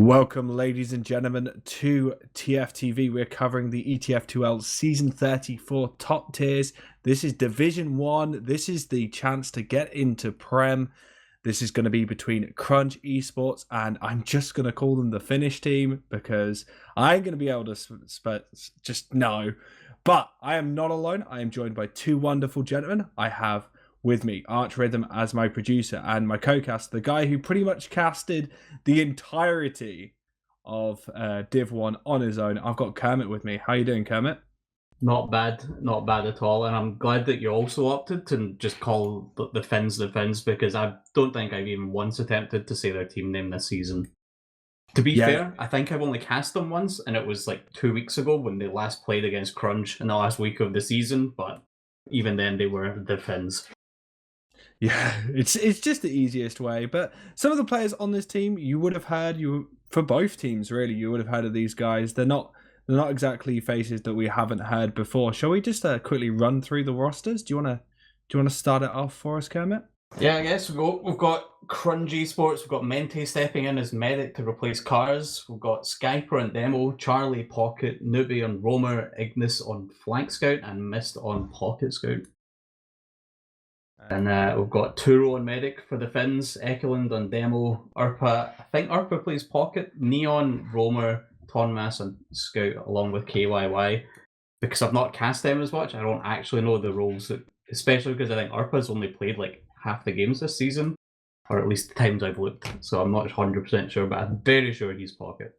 Welcome, ladies and gentlemen, to TFTV. We're covering the ETF2L Season 34 top tiers. This is Division 1. This is the chance to get into Prem. This is going to be between Crunge, Esports, and I'm just going to call them the Finnish team because I ain't going to be able to just no. But I am not alone. I am joined by two wonderful gentlemen. I have with me ArchRhythm as my producer and my co-cast, the guy who pretty much casted the entirety of Div1 on his own. I've got Kermit with me. How you doing, Kermit? Not bad at all. And I'm glad that you also opted to just call the Finns because I don't think I've even once attempted to say their team name this season. To be fair, I think I've only cast them once, and it was like 2 weeks ago when they last played against Crunge in the last week of the season, but even then they were the Finns. Yeah, it's just the easiest way. But some of the players on this team you would have heard, for both teams really, you would have heard of these guys. They're not exactly faces that we haven't heard before. Shall we just quickly run through the rosters? Do you wanna start it off for us, Kermit? Yeah, I guess we've got Crunge Esports, we've got Mente stepping in as medic to replace Cars, we've got Skyper and Demo, Charlie, Pocket, Newbie on Roamer, Ignis on Flank Scout, and Mist on Pocket Scout. And we've got Turo on Medic for the Finns, Ekeland on Demo, Urpa, I think Urpa plays Pocket, Neon, Roamer, Tonmas on Scout, along with KYY. Because I've not cast them as much, I don't actually know the roles, especially because I think Urpa's only played like half the games this season, or at least the times I've looked, so I'm not 100% sure, but I'm very sure he's Pocket.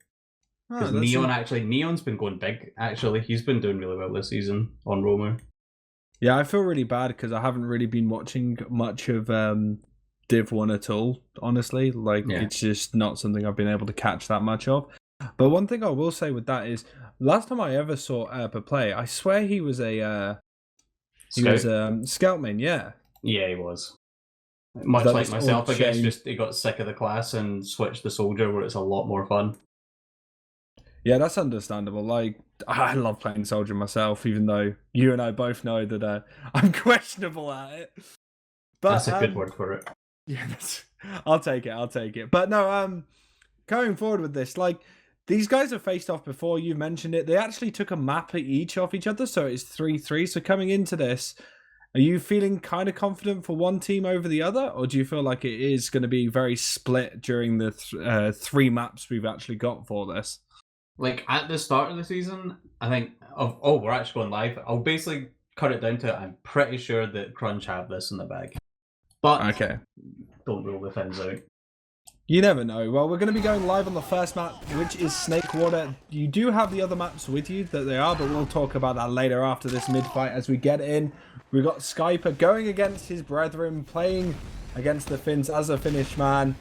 Because Neon's been going big, actually. He's been doing really well this season on Roamer. Yeah, I feel really bad because I haven't really been watching much of Div1 at all, honestly. It's just not something I've been able to catch that much of. But one thing I will say with that is, last time I ever saw Erpa play, I swear he was a scout main, yeah. Yeah, he was. Much like myself, I guess, just he got sick of the class and switched to Soldier, where it's a lot more fun. Yeah, that's understandable. Like, I love playing Soldier myself, even though you and I both know that I'm questionable at it. But that's a good word for it. Yeah, I'll take it. But no, going forward with this, like, these guys have faced off before. You mentioned it. They actually took a map each off each other, so it's 3-3. So coming into this, are you feeling kind of confident for one team over the other, or do you feel like it is going to be very split during the three maps we've actually got for this? Like, at the start of the season, I think, we're actually going live. I'll basically cut it down to, I'm pretty sure that Crunge have this in the bag. But, okay, don't rule the Finns out. You never know. Well, we're going to be going live on the first map, which is Snake Water. You do have the other maps with you, that they are, but we'll talk about that later after this mid-fight as we get in. We've got Skyper going against his brethren, playing against the Finns as a Finnish man.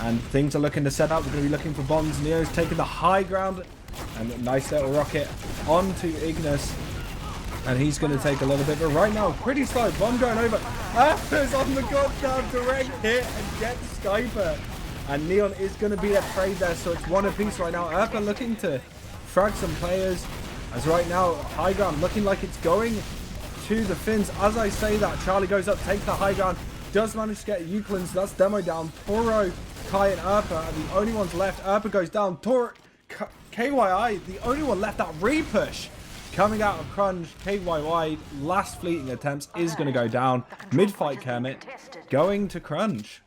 And things are looking to set up. We're going to be looking for bombs. Neo's taking the high ground. And a nice little rocket onto Ignis. And he's going to take a little bit. But right now, pretty slow. Bomb going over. Arthur's on the goddamn direct hit and gets Skyper. And Neon is going to be a trade there. So it's one apiece right now. Urpa looking to frag some players. As right now, high ground looking like it's going to the Finns. As I say that, Charlie goes up, takes the high ground. Does manage to get Euclid, so that's Demo down. Toro, Kai, and Urpa are the only ones left. Urpa goes down. Toro, KYI, the only one left. That repush coming out of Crunge. KYY, last fleeting attempts, is going to go down. Mid-fight Kermit, going to Crunge.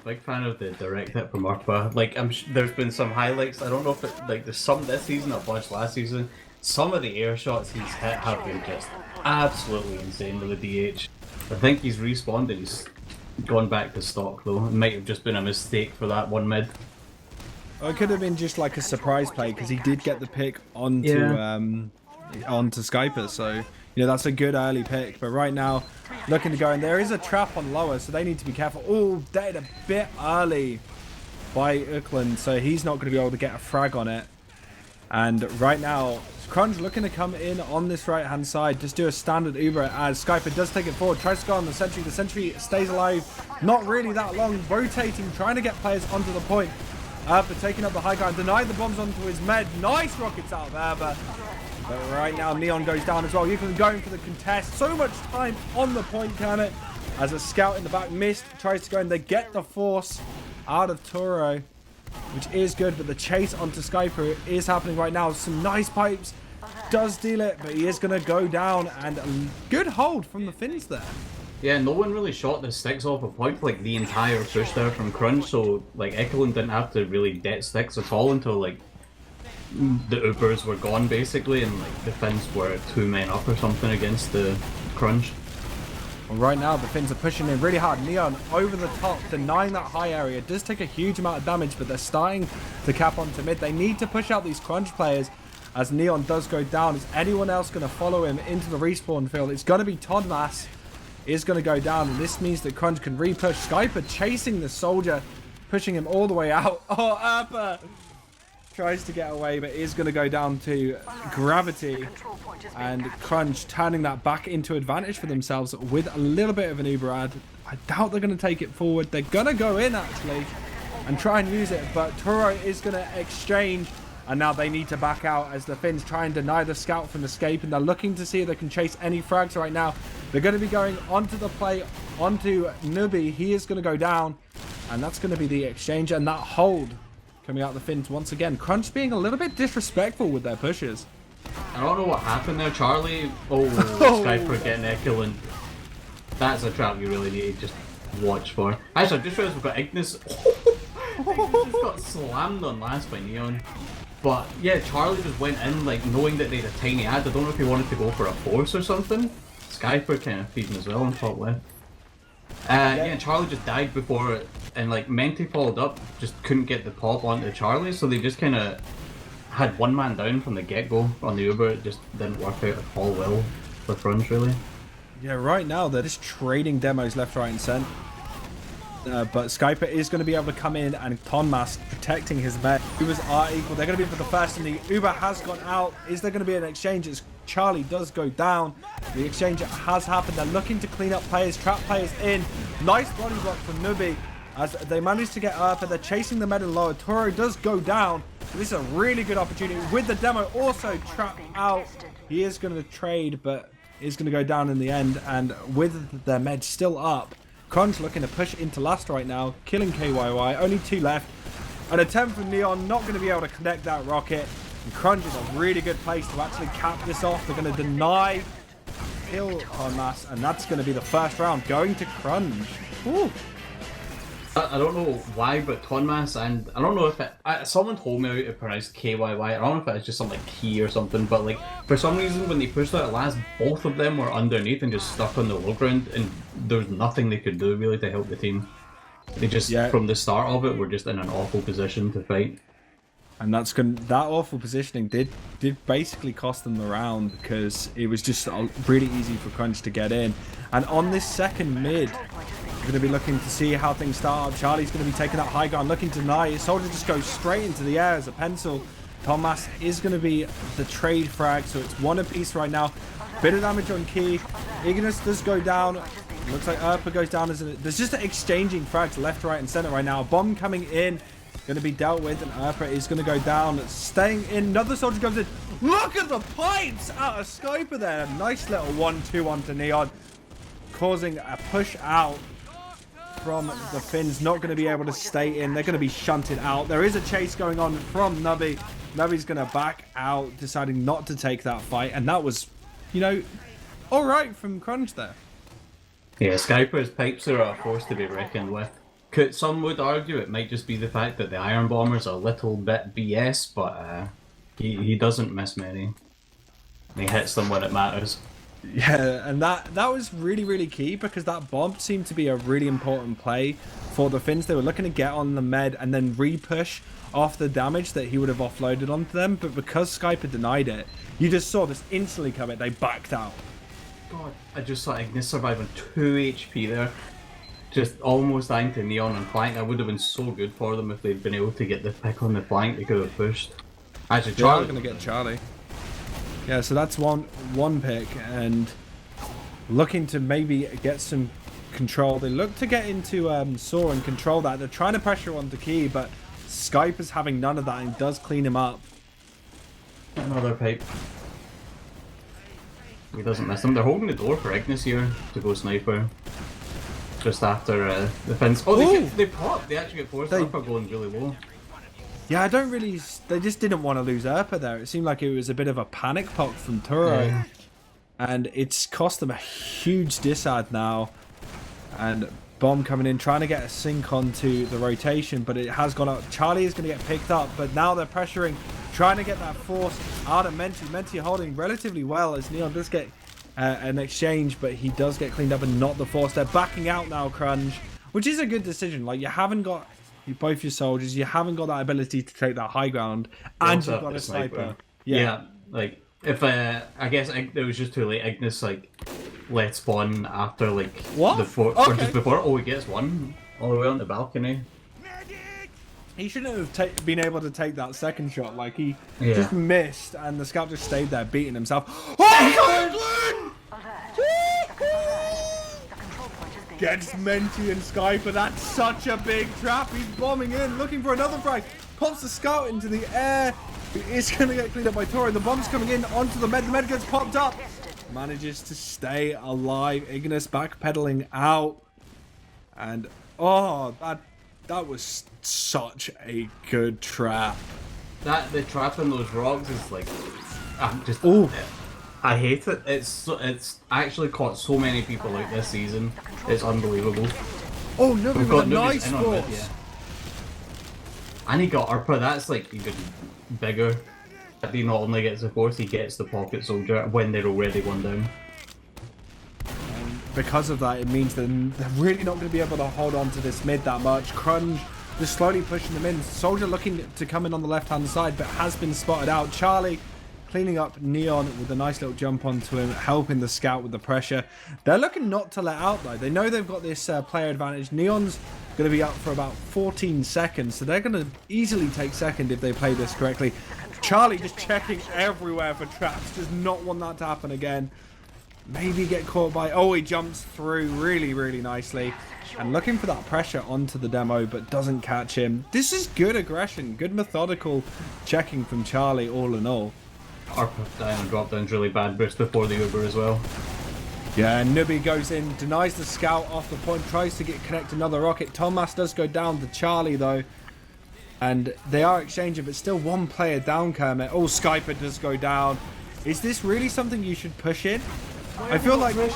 Big fan of the direct hit from Urpa. Like, there's been some highlights. I don't know if there's some this season or bunch last season. Some of the air shots he's hit have been just absolutely insane with the DH. I think he's respawned and he's gone back to stock though. It might have just been a mistake for that one mid. Oh, it could have been just like a surprise play because he did get the pick onto Skyper, so that's a good early pick. But right now, looking to go in, there is a trap on lower, so they need to be careful. Oh, dead a bit early by Euclid, so he's not going to be able to get a frag on it. And right now, Crunge looking to come in on this right-hand side. Just do a standard Uber as Skyper does take it forward. Tries to go on the sentry. The sentry stays alive. Not really that long. Rotating, trying to get players onto the point. Urpa taking up the high ground. Denied the bombs onto his med. Nice rockets out of Urpa. But right now, Neon goes down as well. Euclid going for the contest. So much time on the point, Kermit. As a scout in the back missed. Tries to go in. They get the force out of Toro. which is good, but the chase onto Skyper is happening right now. Some nice pipes. Does deal it, but he is going to go down, and a good hold from the Finns there. Yeah, no one really shot the sticks off a point like the entire push there from Crunge, so like Ekelund didn't have to really get sticks at all until like the Ubers were gone basically, and like the Finns were 2 men up or something against the Crunge. Well, right now the Finns are pushing in really hard. Neon over the top, denying that high area. It does take a huge amount of damage, but they're starting to cap onto mid. They need to push out these Crunge players as Neon does go down. Is anyone else going to follow him into the respawn field? It's going to be Todmas is going to go down, and this means that Crunge can repush. Skyper chasing the soldier, pushing him all the way out. Oh, Erpa tries to get away, but is going to go down to gravity, and Crunge turning that back into advantage for themselves with a little bit of an Uberad. I doubt they're going to take it forward. They're going to go in actually and try and use it, but Toro is going to exchange, and now they need to back out as the Finns try and deny the scout from escape, and they're looking to see if they can chase any frags right now. They're going to be going onto the play, onto Nubi. He is going to go down, and that's going to be the exchange, and that hold coming out the Finns once again. Crunch being a little bit disrespectful with their pushes. I don't know what happened there, Charlie. Oh, Skyper getting Ekelund. That's a trap you really need to just watch for. Actually, I just realized we've got Ignis. Ignis just got slammed on last by Neon. But yeah, Charlie just went in like knowing that they had a tiny ad. I don't know if he wanted to go for a force or something. Skyper kind of feeding as well on top left. Yeah, Charlie just died before it, and like Menti followed up, just couldn't get the pop onto Charlie, so they just kind of had one man down from the get-go on the Uber. It just didn't work out at all well for Crunge, really. Yeah, right now they're just trading demos left, right, and centre. But Skyper is going to be able to come in, and Tonmas protecting his mate. Ubers are equal. They're going to be for the first, and the Uber has gone out. Is there going to be an exchange as Charlie does go down? The exchange has happened. They're looking to clean up players, trap players in. Nice body block from Nubi as they manage to get up, and they're chasing the mid and lower. Toro does go down. This is a really good opportunity with the demo also trapped out. He is going to trade, but is going to go down in the end, and with their med still up, Crunge looking to push into last right now, killing KYY, only 2 left. An attempt from Neon, not going to be able to connect that rocket. And Crunge is a really good place to actually cap this off. They're going to deny kill Tonmas, and that's going to be the first round going to Crunge. Ooh. I don't know why, but Tonmas, and I don't know if it, someone told me how to pronounce KYY. I don't know if it's just some like key or something, but like for some reason when they pushed out at last, both of them were underneath and just stuck on the low ground, and there was nothing they could do really to help the team. They just from the start of it were just in an awful position to fight. And that awful positioning did basically cost them the round, because it was just really easy for Crunge to get in. And on this second mid, we're going to be looking to see how things start up. Charlie's going to be taking that high ground, looking to deny. His soldier just goes straight into the air as a pencil. Thomas is going to be the trade frag, so it's 1 apiece right now. Bit of damage on Key. Ignis does go down. Looks like Erpa goes down. There's just exchanging frags left, right, and center right now. Bomb coming in. Going to be dealt with, and Erpa is going to go down. Staying in. Another soldier goes in. Look at the pipes out of Skyper there. Nice little 1-2 onto Neon, causing a push out from the Finns. Not going to be able to stay in. They're going to be shunted out. There is a chase going on from Nubby. Nubby's going to back out, deciding not to take that fight, and that was, you know, all right from Crunge there. Yeah, Skyper's pipes are a force to be reckoned with. Some would argue it might just be the fact that the Iron Bomber's a little bit BS, but he doesn't miss many. He hits them when it matters. Yeah, and that was really, really key, because that bomb seemed to be a really important play for the Finns. They were looking to get on the med and then re-push off the damage that he would have offloaded onto them, but because Skyper denied it, you just saw this instantly come in. They backed out. God, I just saw Ignis survive on 2 HP there. Just almost dying to Neon and flank. That would have been so good for them if they'd been able to get the pick on the flank. They could have pushed. Actually, Charlie's going to get Charlie. Yeah, so that's one pick, and looking to maybe get some control. They look to get into Saw and control that. They're trying to pressure onto Key, but Skyper's having none of that and does clean him up. Another pipe. He doesn't miss them. They're holding the door for Ignis here to go sniper. Just after the Finns. Oh, they popped. They actually get forced up by going really low. Yeah, I don't really... They just didn't want to lose Erpa there. It seemed like it was a bit of a panic pop from Turo. Yeah. And it's cost them a huge disad now. And Bomb coming in, trying to get a sync onto the rotation, but it has gone up. Charlie is going to get picked up, but now they're pressuring, trying to get that force out of Menti. Menti holding relatively well as Neon does get an exchange, but he does get cleaned up and not the force. They're backing out now, Crunge, which is a good decision. Like, you haven't got both your soldiers, you haven't got that ability to take that high ground, and you've got a sniper. Yeah, like, if I guess it was just too late. Ignis like let spawn after like what? or just before. Oh, he gets one all the way on the balcony. He shouldn't have been able to take that second shot. Like he just missed, and the scout just stayed there beating himself. Oh, gets Menti and Skyper. That's such a big trap. He's bombing in, looking for another frag. Pops the scout into the air. It's going to get cleaned up by Toro. The bomb's coming in onto the med. The med gets popped up. Manages to stay alive. Ignis backpedaling out. And, oh, that was such a good trap. The trap in those rocks is like... I hate it. It's actually caught so many people out this season. It's unbelievable. Oh, no, we've got a nice force. Yeah. And he got Arpa. That's like even bigger. He not only gets the force, he gets the pocket soldier when they're already one down. And because of that, it means that they're really not going to be able to hold on to this mid that much. Crunge just slowly pushing them in. Soldier looking to come in on the left-hand side, but has been spotted out. Charlie cleaning up Neon with a nice little jump onto him, helping the scout with the pressure. They're looking not to let out, though. They know they've got this player advantage. Neon's going to be up for about 14 seconds, so they're going to easily take second if they play this correctly. Charlie just checking everywhere for traps, does not want that to happen again. Maybe get caught by... Oh, he jumps through really, really nicely. And looking for that pressure onto the demo, but doesn't catch him. This is good aggression, good methodical checking from Charlie all in all. Arpa down and drop down's really bad burst before the Uber as well. Yeah, Nubi goes in, denies the scout off the point, tries to get connect another rocket. Thomas does go down to Charlie though. And they are exchanging, but still one player down, Kermit. Oh, Skyper does go down. Is this really something you should push in? I feel like they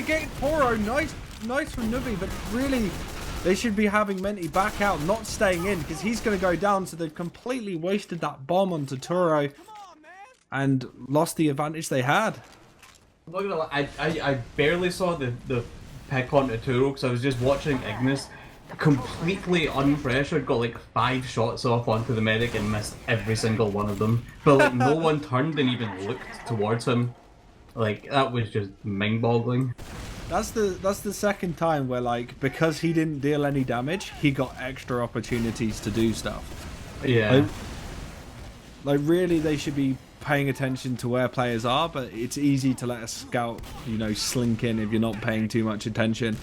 get Toro, nice from Nubi, but really they should be having Menti back out, not staying in, because he's going to go down, so they've completely wasted that bomb onto Toro and lost the advantage they had. I barely saw the pick onto Turo because I was just watching Ignis. Completely unpressured, got like 5 shots off onto the medic and missed every single one of them. But like no one turned and even looked towards him. Like that was just mind-boggling. That's the second time where like because he didn't deal any damage, he got extra opportunities to do stuff. Yeah. Like really, they should be paying attention to where players are, but it's easy to let a scout, you know, slink in if you're not paying too much attention.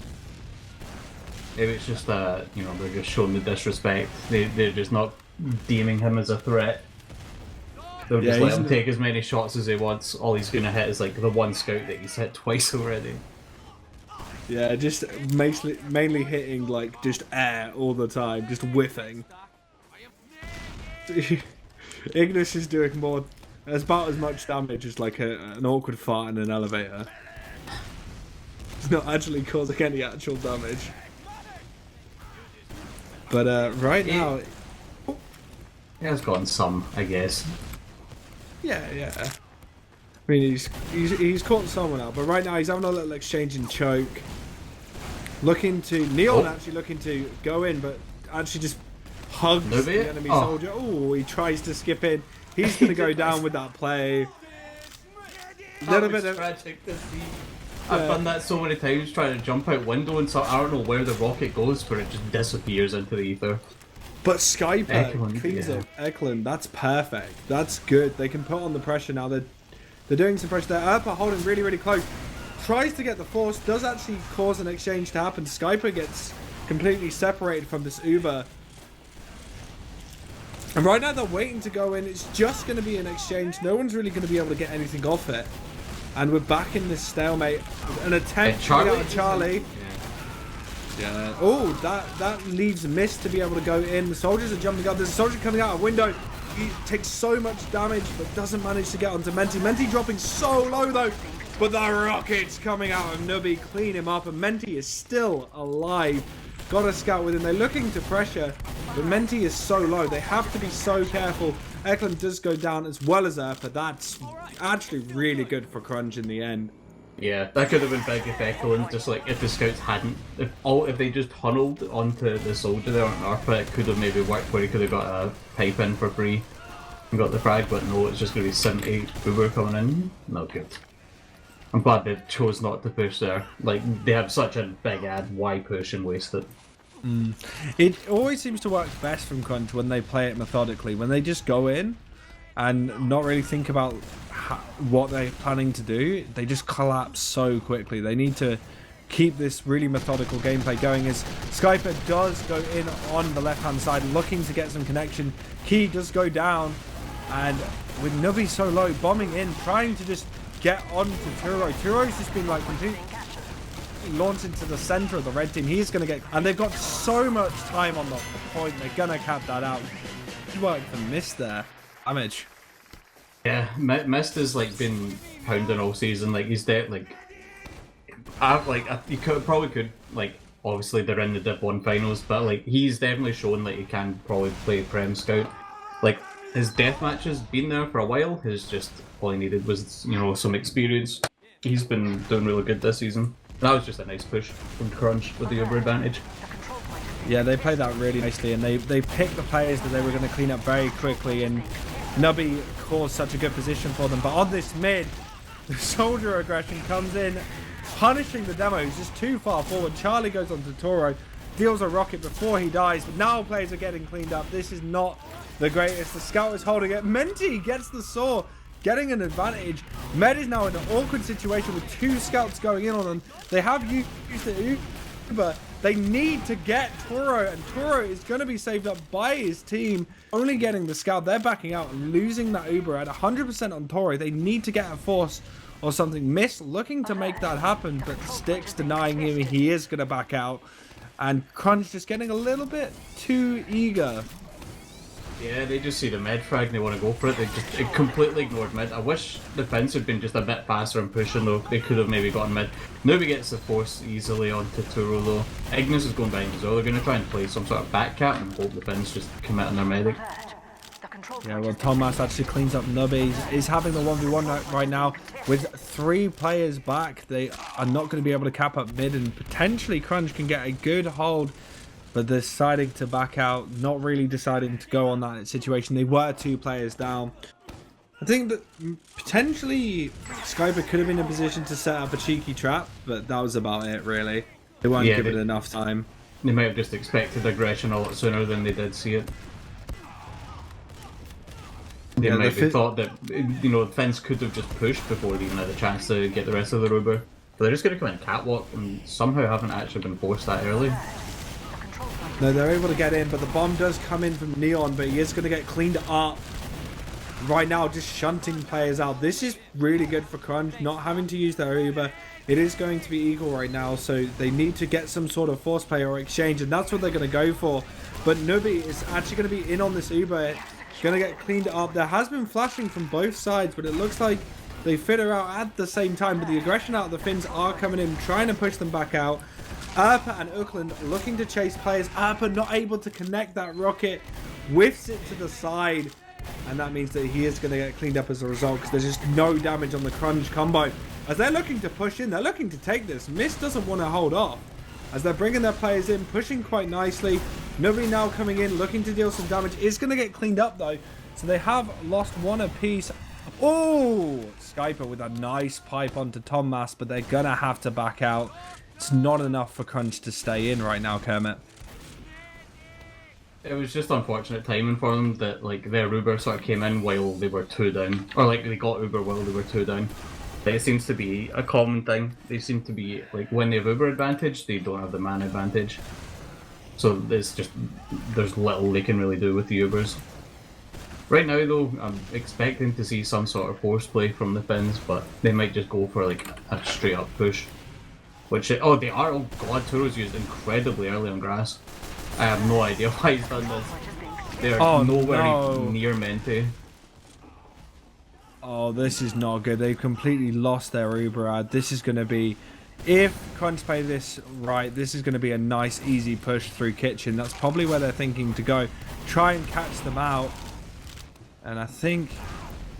Maybe it's just they're just showing the disrespect. They're just not deeming him as a threat. They'll just let him take as many shots as he wants. All he's gonna hit is like the one scout that he's hit twice already. Yeah, just mainly hitting like just air all the time, just whiffing. Ignis is doing about as much damage as like an awkward fart in an elevator. It's not actually causing any actual damage. But right now... He has gotten some, I guess. Yeah. I mean, he's caught someone out, but right now he's having a little exchange and choke. Neon actually looking to go in, but actually just hugs the enemy soldier. Oh, he tries to skip in. He's going to go down with that play. Little bit of tragic to see. I've done that so many times, trying to jump out window, and so I don't know where the rocket goes, but it just disappears into the ether. But Skyper cleans it. Eklund, that's perfect. That's good. They can put on the pressure now. They're doing some pressure there. Erpa holding really, really close. Tries to get the force. Does actually cause an exchange to happen. Skyper gets completely separated from this Uber. And right now they're waiting to go in. It's just going to be an exchange. No one's really going to be able to get anything off it. And we're back in this stalemate. An attempt to get out of Charlie. Yeah. Oh, that leaves Mist to be able to go in. The soldiers are jumping up. There's a soldier coming out a window. He takes so much damage, but doesn't manage to get onto Menti. Menti dropping so low, though. But the rockets coming out of Nubby clean him up, and Menti is still alive. Got a scout with him. They're looking to pressure, but Menti is so low. They have to be so careful. Eklund does go down as well as Erpa. That's actually really good for Crunge in the end. Yeah, that could have been big if Eklund, just like if the scouts hadn't, if they just tunneled onto the soldier there on Arpa, it could have maybe worked where he could have got a pipe in for free and got the frag, but no, it's just going to be 78 Uber coming in. Not good. I'm glad they chose not to push there. Like, they have such a big ad, why push and waste it? It always seems to work best from Crunge when they play it methodically, when they just go in and not really think about what they're planning to do. They just collapse so quickly. They need to keep this really methodical gameplay going as Skyper does go in on the left hand side looking to get some connection. Key does go down, and with Nubby so low, bombing in, trying to just get on to Turo. Turo's just been like completely launched into the center of the red team. He's going to get, and they've got so much time on the point, they're going to cap that out. Good work for Mist there. Damage. Yeah, Mist has like been pounding all season. Like he's dead. Like, you probably could like. Obviously, they're in the Div1 finals, but like he's definitely shown like he can probably play Prem Scout. Like his deathmatch has been there for a while. His just all he needed was some experience. He's been doing really good this season. That was just a nice push from Crunge with the over advantage. Yeah, they played that really nicely, and they picked the players that they were going to clean up very quickly, and Nubby caused such a good position for them. But on this mid, the soldier aggression comes in, punishing the demo. He's just too far forward. Charlie goes on to Toro, deals a rocket before he dies, but now players are getting cleaned up. This is not the greatest. The scout is holding it. Menti gets the saw, getting an advantage. Med is now in an awkward situation with two scouts going in on them. They have used the Uber. They need to get Toro, and Toro is going to be saved up by his team. Only getting the scout. They're backing out and losing that Uber at 100% on Toro. They need to get a force or something. Miss looking to make that happen, but Sticks denying him. He is going to back out. And Crunge just getting a little bit too eager. Yeah, they just see the mid frag and they want to go for it. They completely ignored mid. I wish the fence had been just a bit faster and pushing though. They could have maybe gotten mid. Nobody gets the force easily onto Turo though. Ignis is going behind as well. They're going to try and play some sort of back cap and hope the fence just commit on their medic. Yeah, well, Thomas actually cleans up Nubby. He's having the 1v1 right now with 3 players back. They are not going to be able to cap up mid, and potentially Crunge can get a good hold, but they're deciding to back out, not really deciding to go on that situation. They were 2 players down. I think that potentially Skyper could have been in a position to set up a cheeky trap, but that was about it really. They weren't given enough time. They might have just expected aggression a lot sooner than they did see it. They might have thought that, the fence could have just pushed before they even had a chance to get the rest of the Ruber. But they're just going to come in catwalk and somehow haven't actually been forced that early. No, they're able to get in, but the bomb does come in from Neon, but he is going to get cleaned up. Right now, just shunting players out. This is really good for Crunge, not having to use their Uber. It is going to be Eagle right now, so they need to get some sort of force play or exchange, and that's what they're going to go for. But Nubby is actually going to be in on this Uber. Going to get cleaned up. There has been flashing from both sides, but it looks like they fit her out at the same time. But the aggression out of the Finns are coming in, trying to push them back out. Erpa and Oakland looking to chase players. Erpa not able to connect that rocket. Whiffs it to the side. And that means that he is going to get cleaned up as a result, because there's just no damage on the Crunge combo. As they're looking to push in, they're looking to take this. Mist doesn't want to hold off. As they're bringing their players in, pushing quite nicely. Nobody now coming in, looking to deal some damage. Is going to get cleaned up though. So they have lost 1 apiece. Oh! Skyper with a nice pipe onto Thomas, but they're going to have to back out. It's not enough for Crunge to stay in right now, Kermit. It was just unfortunate timing for them that like their Uber sort of came in while they were 2 down. Or like they got Uber while they were 2 down. It seems to be a common thing. They seem to be, like, when they have Uber advantage, they don't have the man advantage. So it's just, there's little they can really do with the Ubers. Right now, though, I'm expecting to see some sort of force play from the Finns, but they might just go for, like, a straight-up push. Which, oh, they are. Oh god, Turo's used incredibly early on grass. I have no idea why he's done this. They are nowhere near Mente. Oh, this is not good. They've completely lost their Uberad. This is going to be... If Crunge play this right, this is going to be a nice, easy push through Kitchen. That's probably where they're thinking to go. Try and catch them out. And I think...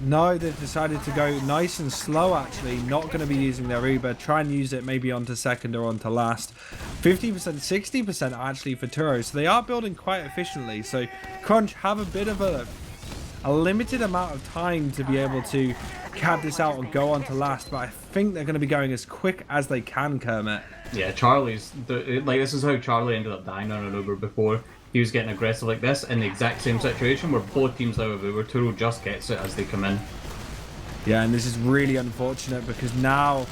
No, they've decided to go nice and slow, actually. Not going to be using their Uber. Try and use it maybe onto second or onto last. 50%, 60% actually for Turo. So they are building quite efficiently. So Crunge have a bit of a limited amount of time to be able to cap this out and go on to last, but I think they're going to be going as quick as they can, Kermit. Yeah, Charlie's like, this is how Charlie ended up dying on an Uber before. He was getting aggressive like this in the exact same situation where both teams out of Uber. Turo just gets it as they come in. Yeah, and this is really unfortunate because now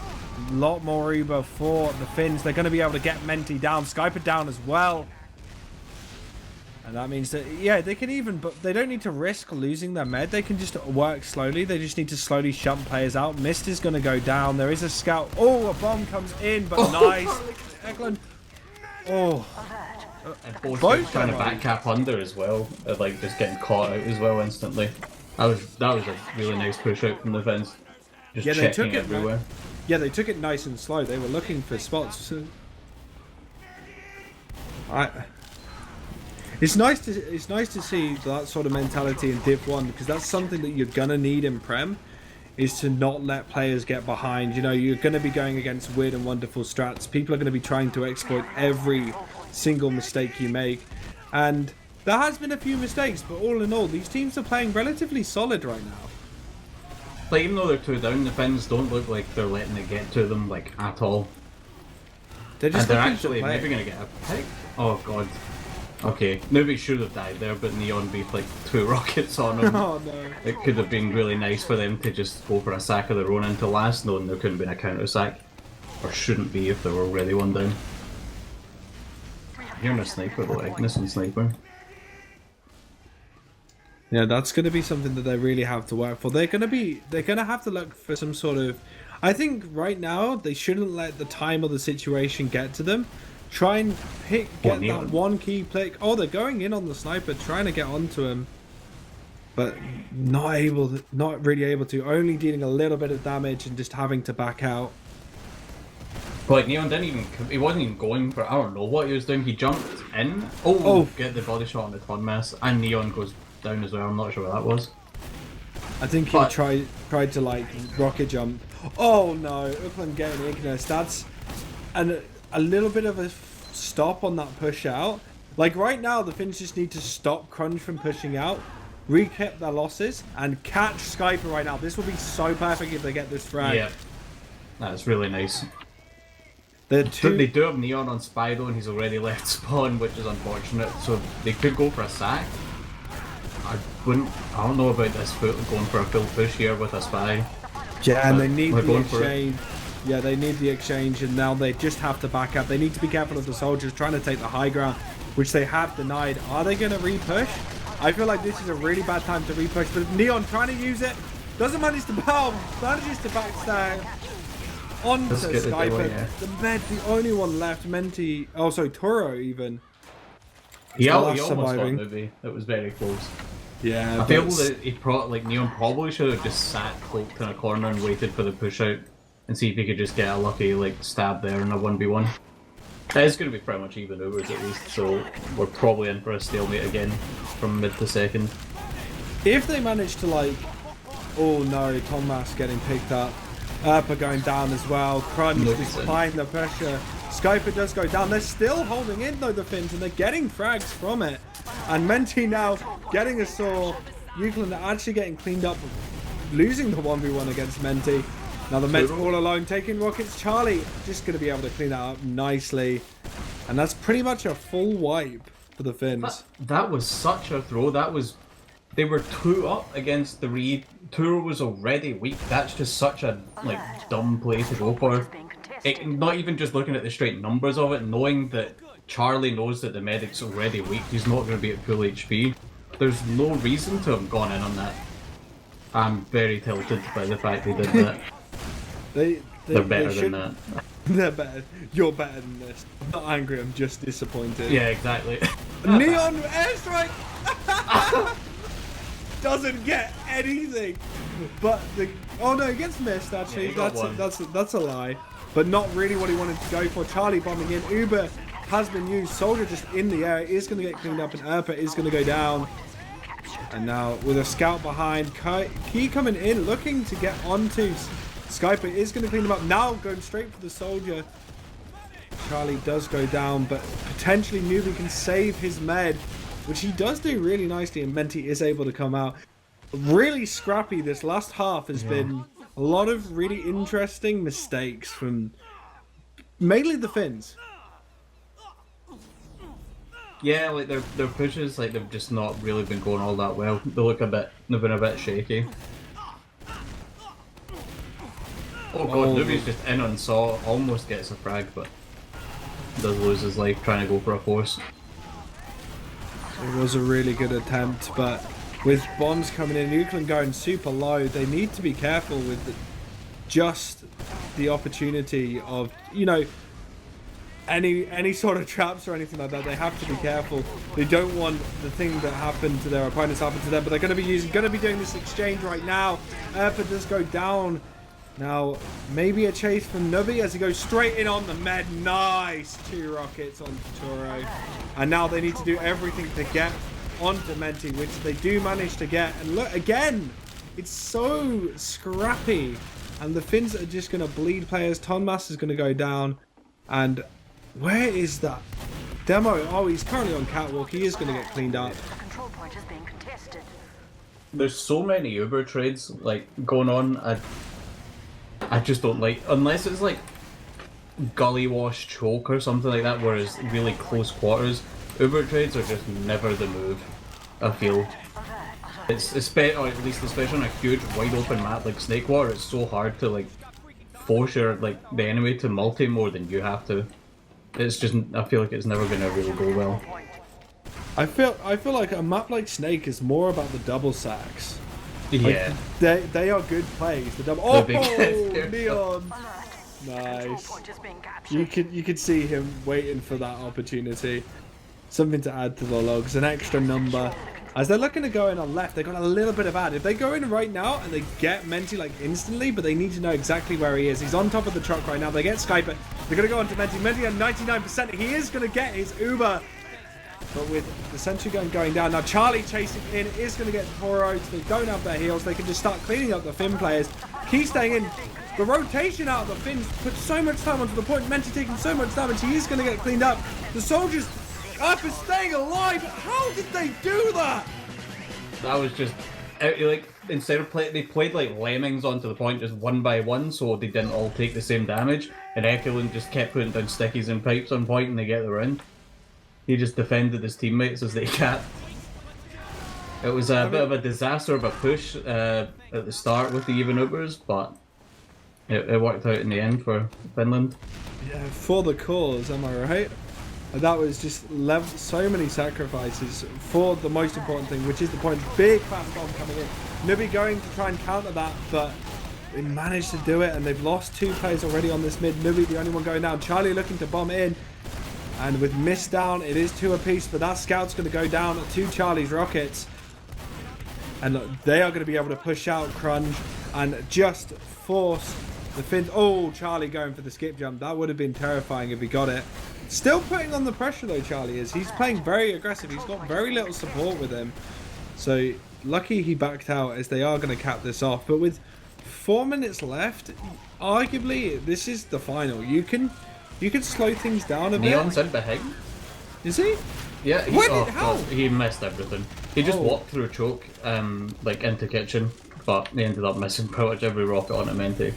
a lot more Uber for the Finns. They're going to be able to get Menti down, Skyper down as well. And that means that, yeah, they can even, but they don't need to risk losing their med. They can just work slowly. They just need to slowly shunt players out. Mist is going to go down. There is a scout. Oh, a bomb comes in, but nice. Eklund. Oh. And both trying to back cap under as well. Like, just getting caught out as well instantly. That was a really nice push out from the Finns. Just checking everywhere. Yeah, they took it nice and slow. They were looking for spots. So... It's nice to see that sort of mentality in Div1 because that's something that you're gonna need in Prem, is to not let players get behind. You know, you're gonna be going against weird and wonderful strats. People are gonna be trying to exploit every single mistake you make, and there has been a few mistakes, but all in all, these teams are playing relatively solid right now. Like, even though they're 2 down, the Finns don't look like they're letting it get to them, like, at all. They're just and they're actually maybe gonna get a pick. Oh god. Okay, Nubi should have died there, but Neon beat like 2 rockets on him. Oh no. It could have been really nice for them to just go for a sack of their own into last, knowing there couldn't have been a counter sack. Or shouldn't be if they were already 1 down. Hearing a sniper though, Ignis and sniper. Yeah, that's going to be something that they really have to work for. They're going to have to look for some sort of... I think right now, they shouldn't let the time or the situation get to them. Try and get that one key pick. Oh, they're going in on the sniper, trying to get onto him, but not really able to. Only dealing a little bit of damage and just having to back out. But like, Neon didn't even. He wasn't even going for. I don't know what he was doing. He jumped in. Oh, get the body shot on the ton mess, and Neon goes down as well. I'm not sure what that was. I think he tried to like rocket jump. Oh no, Upland getting Ignis. That's a little bit of a stop on that push out. Like right now, the Finns just need to stop Crunge from pushing out, recap their losses, and catch Skyper right now. This will be so perfect if they get this frag. Yeah, that's really nice. They do have Neon on Spy though, and he's already left spawn, which is unfortunate. So they could go for a sack. I don't know about this going for a full push here with a Spy. Yeah, and they need the exchange. Yeah, they need the exchange, and now they just have to back up. They need to be careful of the soldiers trying to take the high ground, which they have denied. Are they going to re-push? I feel like this is a really bad time to re-push, but Neon trying to use it, doesn't manage to bow, manages to backstab onto Skyper. The med, the only one left, Menti, oh sorry, Turo even. He almost got Nubi. It was very close. Yeah, I feel that Neon probably should have just sat cloaked in a corner and waited for the push out. And see if he could just get a lucky stab there in a 1v1. That is going to be pretty much even overs at least, so we're probably in for a stalemate again from mid to second. If they manage to oh no, Thomas getting picked up, Erpa going down as well, Crunge is applying the pressure, Skyper does go down, they're still holding in though the Finns and they're getting frags from it. And Menti now getting a saw, Euclid actually getting cleaned up, losing the 1v1 against Menti. Now the Mets all alone taking rockets. Charlie just going to be able to clean that up nicely. And that's pretty much a full wipe for the Finns. That was such a throw. They were 2 up against the Reed. Turo was already weak. That's just such a dumb play to go for. Not even just looking at the straight numbers of it, knowing that Charlie knows that the medic's already weak. He's not going to be at full HP. There's no reason to have gone in on that. I'm very tilted by the fact they did that. They're better than that. They're better. You're better than this. I'm not angry, I'm just disappointed. Yeah, exactly. Neon airstrike doesn't get anything. But the oh no, it gets missed actually. Yeah, that's a lie. But not really what he wanted to go for. Charlie bombing in. Uber has been used. Soldier just in the air. It is going to get cleaned up, and Erpa is going to go down. And now with a scout behind, Key coming in, looking to get onto Skyper is going to clean him up. Now going straight for the soldier. Charlie does go down, but potentially Newbie can save his med, which he does do really nicely, and Menti is able to come out. Really scrappy. This last half has been a lot of really interesting mistakes from mainly the Finns. Yeah, like their pushes, like they've just not really been going all that well. They've been a bit shaky. Oh god, Newbie's just in on Saw, almost gets a frag, but does lose his life trying to go for a force. It was a really good attempt, but with bombs coming in, Euclid going super low, they need to be careful with just the opportunity of, you know, any sort of traps or anything like that. They have to be careful. They don't want the thing that happened to their opponents happen to them, but they're going to be doing this exchange right now. Erpa does go down. Now, maybe a chase from Nubi as he goes straight in on the med. Nice! 2 rockets on Toro. And now they need to do everything to get on Dementi, which they do manage to get. And look, again, it's so scrappy. And the Finns are just going to bleed players. Tonmas is going to go down. And where is that demo? Oh, he's currently on catwalk. He is going to get cleaned up. There's so many Uber trades like going on. I just don't like, unless it's like gully wash choke or something like that, where it's really close quarters. Uber trades are just never the move, I feel. It's or at least especially on a huge wide open map like Snake Water, it's so hard to like force your the enemy to multi more than you have to. It's just, I feel like it's never gonna really go well. I feel like a map like Snake is more about the double sacks. Yeah. Like, they are good plays. The double. Oh, Neon. Nice. You could see him waiting for that opportunity. Something to add to the logs. An extra number. As they're looking to go in on left, they've got a little bit of ad. If they go in right now and they get Menti like instantly, but they need to know exactly where he is. He's on top of the truck right now. They get Skyper. They're going to go on to Menti. Menti at 99%. He is going to get his Uber. But with the sentry gun going down, now Charlie chasing in is going to get Toro. They don't have their heals. They can just start cleaning up the Finn players. Key staying in. The rotation out of the Finns put so much time onto the point. Menti taking so much damage. He is going to get cleaned up. The soldiers up is staying alive. How did they do that? That was just, like, instead of they played like lemmings onto the point just one by one, so they didn't all take the same damage. And Ekelund just kept putting down stickies and pipes on point, and they get the round. He just defended his teammates as they capped. It was a bit of a disaster of a push at the start with the even Ubers, but it worked out in the end for Finland. Yeah, for the cause, am I right? That was just so many sacrifices for the most important thing, which is the point. Big fast bomb coming in. Nubi going to try and counter that, but they managed to do it, and they've lost 2 players already on this mid. Nubi the only one going down. Charlie looking to bomb in. And with miss down, it is 2 apiece, but that scout's going to go down at 2 Charlie's rockets. And look, they are going to be able to push out Crunge and just force the Finns. Oh, Charlie going for the skip jump. That would have been terrifying if he got it. Still putting on the pressure though, Charlie is. He's playing very aggressive. He's got very little support with him. So lucky he backed out, as they are going to cap this off. But with 4 minutes left, arguably this is the final. You can slow things down a bit. Neon's in behind. Is he? Yeah. How? He missed everything. He just walked through choke, like into kitchen, but he ended up missing pretty much every rocket on it, Menti.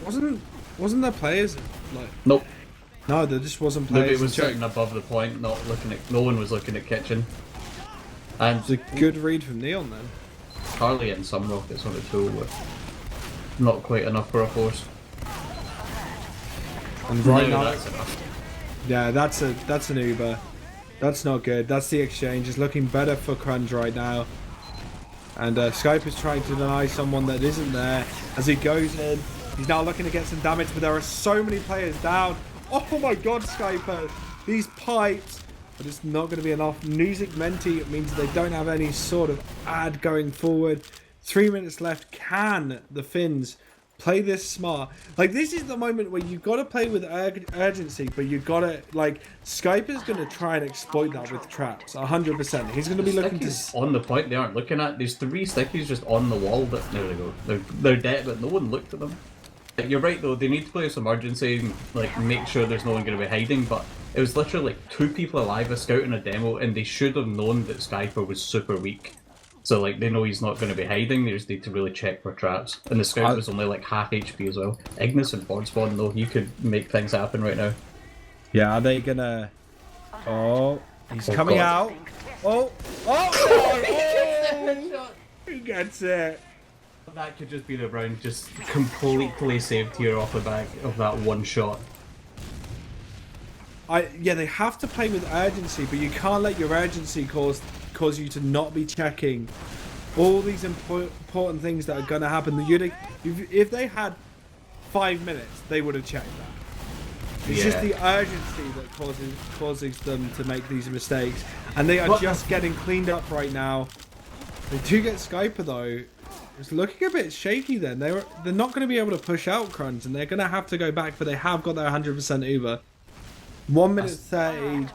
Wasn't there players like? Nope. No, there just wasn't players. Nobody was sitting above the point, not looking at. No one was looking at kitchen. And it's a good read from Neon then. Charlie and some rockets on a tool were not quite enough for a force. And right now, that's enough. Yeah, that's an Uber. That's not good. That's the exchange. It's looking better for Crunge right now. And Skype is trying to deny someone that isn't there as he goes in. He's now looking to get some damage, but there are so many players down. Oh my god, Skyper. These pipes are just not going to be enough. Music Menti means they don't have any sort of ad going forward. 3 minutes left. Can the Finns play this smart? Like, this is the moment where you've got to play with urgency, but you've got to, like, Skyper's going to try and exploit that with traps, 100%. He's going to be looking to... on the point they aren't looking at. There's 3 stickies just on the wall, but there they go. They're dead, but no one looked at them. Like, you're right, though. They need to play some urgency and, like, make sure there's no one going to be hiding, but it was literally like 2 people alive, a scout and a demo, and they should have known that Skyper was super weak. So, like, they know he's not going to be hiding, they just need to really check for traps. And the scout was only like half HP as well. Ignis and board spawn, though, he could make things happen right now. Yeah, are they gonna... Oh, he's coming out. Oh, oh, he gets it. That could just be the round, just completely saved here off the back of that one shot. Yeah, they have to play with urgency, but you can't let your urgency cause you to not be checking all these important things that are going to happen. If they had 5 minutes, they would have checked that. It's just the urgency that causes them to make these mistakes, and they are just getting cleaned up right now. They do get Skyper though. It's looking a bit shaky then. They're not going to be able to push out Crunge, and they're going to have to go back, but they have got their 100% Uber. 1 minute 30.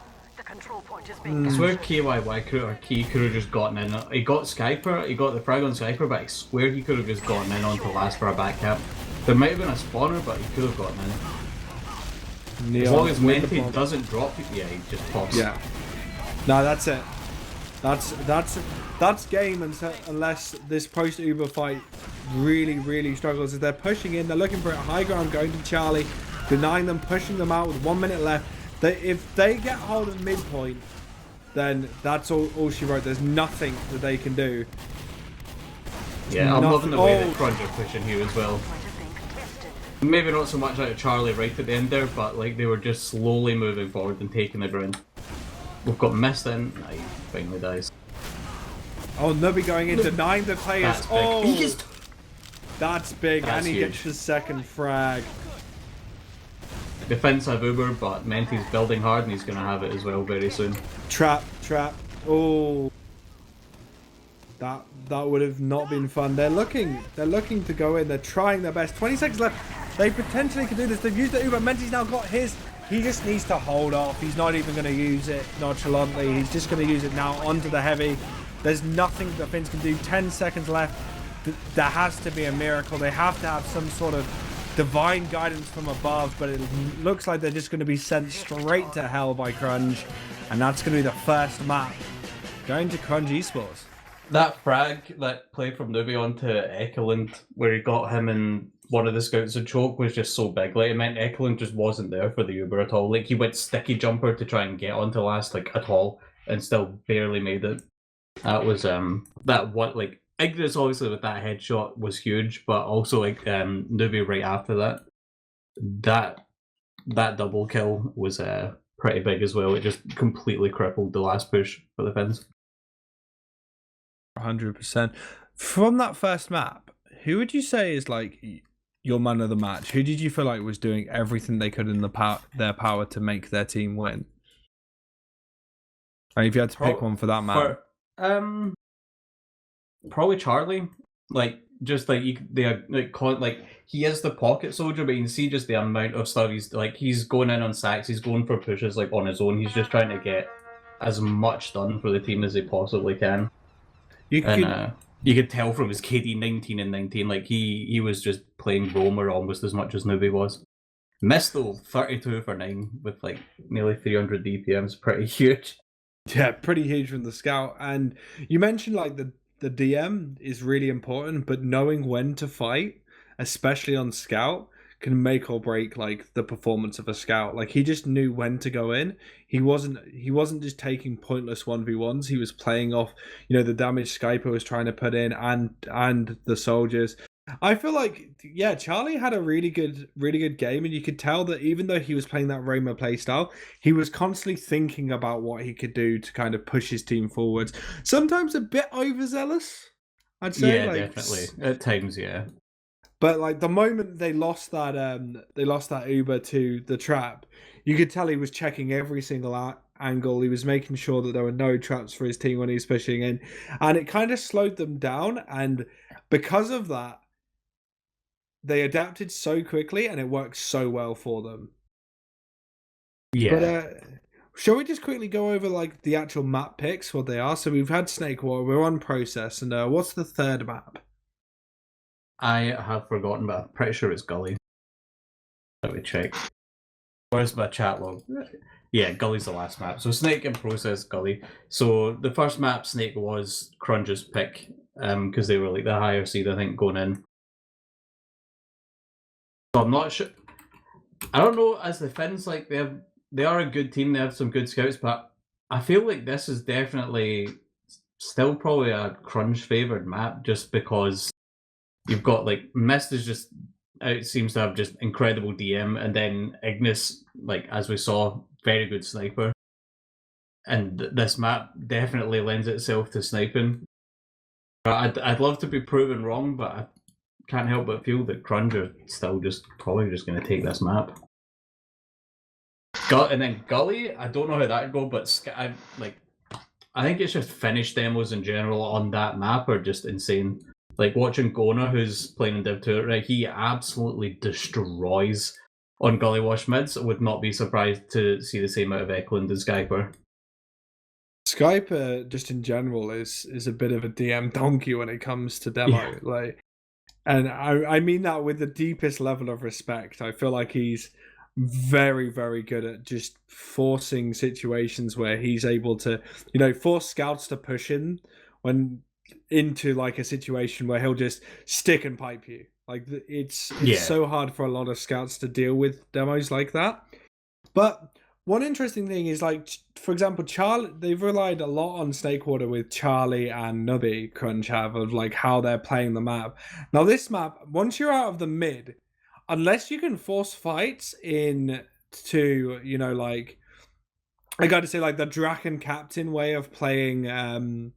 I swear KYY could or Key could have just gotten in. He got Skyper, he got the frag on Skyper, but I swear he could have just gotten in onto last for a back cap. There might have been a spawner, but he could have gotten in. Neon, as long as Menti doesn't drop it, yeah, he just pops. Yeah. No, that's it. That's game unless this post-Uber fight really struggles. If they're pushing in, they're looking for a high ground, going to Charlie, denying them, pushing them out with 1 minute left. If they get hold of midpoint, then that's all she wrote. There's nothing that they can do. Yeah, I'm loving the way that Crunge are pushing here as well. Maybe not so much out of Charlie right at the end there, but like they were just slowly moving forward and taking the ground. We've got Mist in. He finally dies. Oh, Nubby going in, denying the players. That's big. Oh, that's big, That's and he huge. gets the second frag. Defense have Uber, but Menti's building hard and he's going to have it as well very soon. Trap. Oh, that would have not been fun. They're looking to go in. They're trying their best. 20 seconds left. They potentially could do this. They've used the Uber. Menti's now got his. He just needs to hold off. He's not even going to use it nonchalantly. He's just going to use it now onto the heavy. There's nothing the Finns can do. 10 seconds left. There has to be a miracle. They have to have some sort of divine guidance from above, but it looks like they're just going to be sent straight to hell by Crunge, and that's going to be the first map going to Crunge Esports. That frag, that play from Nubi onto Ekelund, where he got him and one of the scouts a choke, was just so big. Like, it meant Ekelund just wasn't there for the Uber at all. Like, he went sticky jumper to try and get onto last, like, at all, and still barely made it. That was, Ignis obviously with that headshot was huge, but also like Nubi right after that double kill was pretty big as well. It just completely crippled the last push for the Finns. 100%. From that first map, who would you say is like your man of the match? Who did you feel like was doing everything they could in their power to make their team win? And if you had to pick one for that map, probably Charlie. Like, just like he is the pocket soldier, but you can see just the amount of stuff he's going in on sacks, he's going for pushes like on his own. He's just trying to get as much done for the team as he possibly can. You could tell from his KD 19 and 19, like he was just playing roamer almost as much as Nubi was. Missed though, 32 for 9 with like nearly 300 DPMs, pretty huge. Yeah, pretty huge from the scout. And you mentioned like the DM is really important, but knowing when to fight, especially on scout, can make or break like the performance of a scout. Like, he just knew when to go in. He wasn't just taking pointless 1v1s. He was playing off, the damage Skyper was trying to put in and the soldiers. I feel like, yeah, Charlie had a really good game, and you could tell that even though he was playing that Roma playstyle, he was constantly thinking about what he could do to kind of push his team forwards. Sometimes a bit overzealous, I'd say. Yeah, definitely. At times, yeah. But like the moment they lost that Uber to the trap, you could tell he was checking every single angle. He was making sure that there were no traps for his team when he was pushing in, and it kind of slowed them down. And because of that, they adapted so quickly, and it worked so well for them. Yeah. But shall we just quickly go over like the actual map picks, what they are? So we've had Snake Water, we're on Process, and what's the third map? I have forgotten, but I'm pretty sure it's Gully. Let me check. Where's my chat log? Yeah, Gully's the last map. So Snake and Process, Gully. So the first map, Snake was Crunge's pick, because they were like the higher seed, I think, going in. So I'm not sure. I don't know, as the Finns, like they are a good team, they have some good scouts, but I feel like this is definitely still probably a Crunge favoured map, just because you've got like Mist is just, it seems to have just incredible DM, and then Ignis, like as we saw, very good sniper. And this map definitely lends itself to sniping. I'd love to be proven wrong, but I can't help but feel that Crunge are still probably just going to take this map. And then Gully, I don't know how that go, but I think it's just Finnish demos in general on that map are just insane. Like watching Gona, who's playing in Div2, right? He absolutely destroys on Gully Wash mids. I would not be surprised to see the same out of Eklund and Skyper. Skype, just in general, is a bit of a DM donkey when it comes to demo. Yeah. And I mean that with the deepest level of respect. I feel like he's very, very good at just forcing situations where he's able to, force scouts to push in into like a situation where he'll just stick and pipe you. Like it's so hard for a lot of scouts to deal with demos like that. But one interesting thing is, like, for example, Charlie, they've relied a lot on Snakewater with Charlie and Nubby, Crunge have, of like how they're playing the map. Now, this map, once you're out of the mid, unless you can force fights in to, like, I got to say, like, the Draken Captain way of playing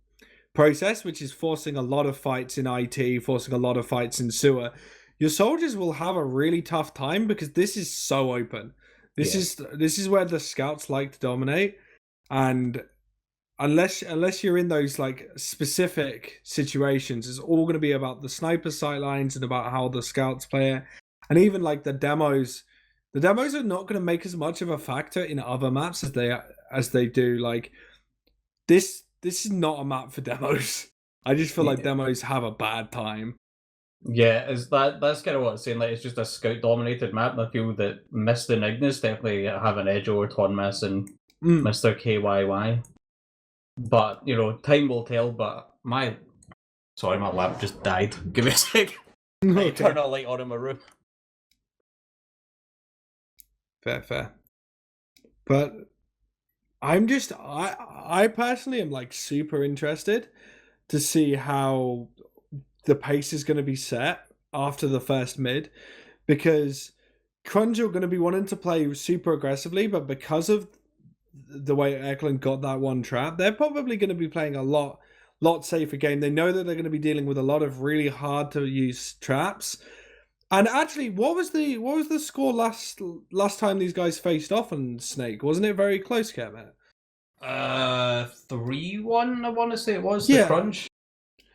Process, which is forcing a lot of fights in IT, forcing a lot of fights in sewer, your soldiers will have a really tough time because this is so open. This is where the scouts like to dominate, and unless you're in those like specific situations, it's all going to be about the sniper sightlines and about how the scouts play it, and even like the demos. The demos are not going to make as much of a factor in other maps as they do. Like this is not a map for demos. I just feel like demos have a bad time. Yeah, that's kind of what I'm saying. Like, it's just a scout-dominated map. I feel that Mist and Ignis definitely have an edge over Tonmas and Mr. KYY. But time will tell. But my lamp just died. Give me a sec. Okay. Turn a light on in my room. Fair. But I personally am like super interested to see how the pace is going to be set after the first mid, because Crunge are going to be wanting to play super aggressively, but because of the way Eklund got that one trap, they're probably going to be playing a lot safer game. They know that they're going to be dealing with a lot of really hard to use traps. And actually, what was the score last time these guys faced off on Snake? Wasn't it very close, Kermit? 3-1, I want to say it was, the Crunge.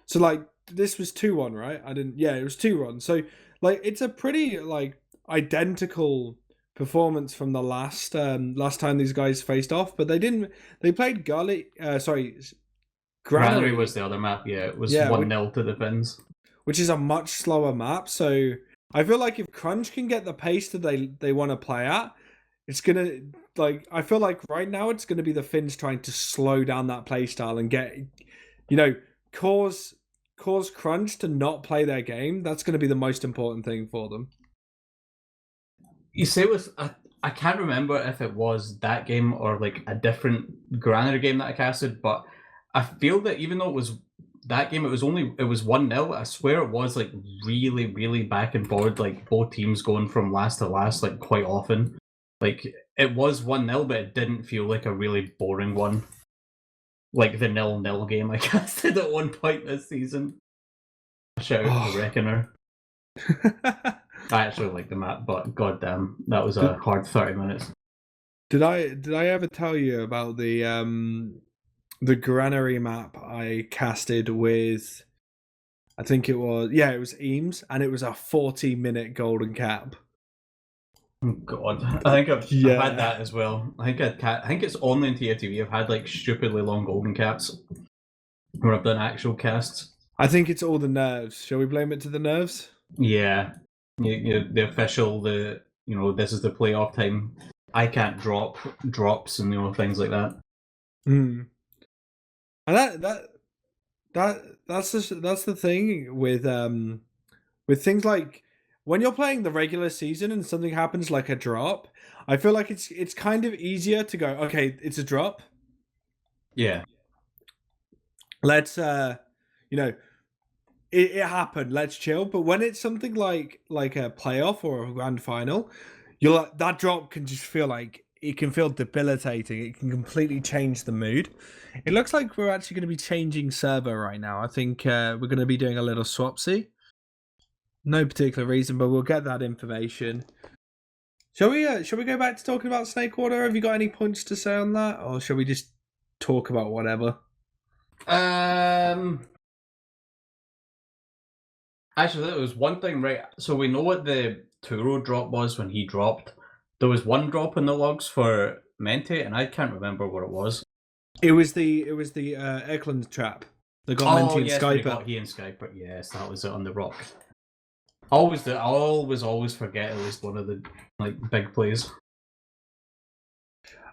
So, like, this was 2-1, right? It was 2-1. So, like, it's a pretty, like, identical performance from the last time these guys faced off, but they played Granary was the other map, yeah. It was 1-0 to the Finns. Which is a much slower map, so I feel like if Crunge can get the pace that they want to play at, it's gonna, like, I feel like right now it's gonna be the Finns trying to slow down that playstyle and get, cause Crunge to not play their game. That's gonna be the most important thing for them. You say I can't remember if it was that game or like a different Granary game that I casted, but I feel that even though it was that game, it was 1-0. I swear it was like really, really back and forward, like both teams going from last to last, like quite often. Like it was 1-0, but it didn't feel like a really boring one. Like the 0-0 game I casted at one point this season. Shout out to Reckoner. I actually like the map, but goddamn, that was a hard 30 minutes. Did I ever tell you about the granary map I casted with? I think it was Eames, and it was a 40-minute golden cap. Oh, God, I think I've had Yeah. that as well. I think it's only in TF2. I've had like stupidly long golden caps where I've done actual casts. I think it's all the nerves. Shall we blame it to the nerves? Yeah, the official, this is the playoff time. I can't drop drops and things like that. Hmm. And that's the thing with things like when you're playing the regular season and something happens like a drop. I feel like it's kind of easier to go, okay, it's a drop. Yeah. Let's it happened. Let's chill. But when it's something like a playoff or a grand final, you're like, that drop can just feel like it can feel debilitating. It can completely change the mood. It looks like we're actually going to be changing server right now. I think we're going to be doing a little swapsy. No particular reason, but we'll get that information. Shall we go back to talking about Snakewater? Have you got any points to say on that, or shall we just talk about whatever? Actually, there was one thing, right? So we know what the Turo drop was when he dropped. There was one drop in the logs for Mente, and I can't remember what it was. It was the Eklund trap. The got Menti and yes, when Skyper. he and Skyper. Yes, that was it on the rock. I always forget at least one of the big plays.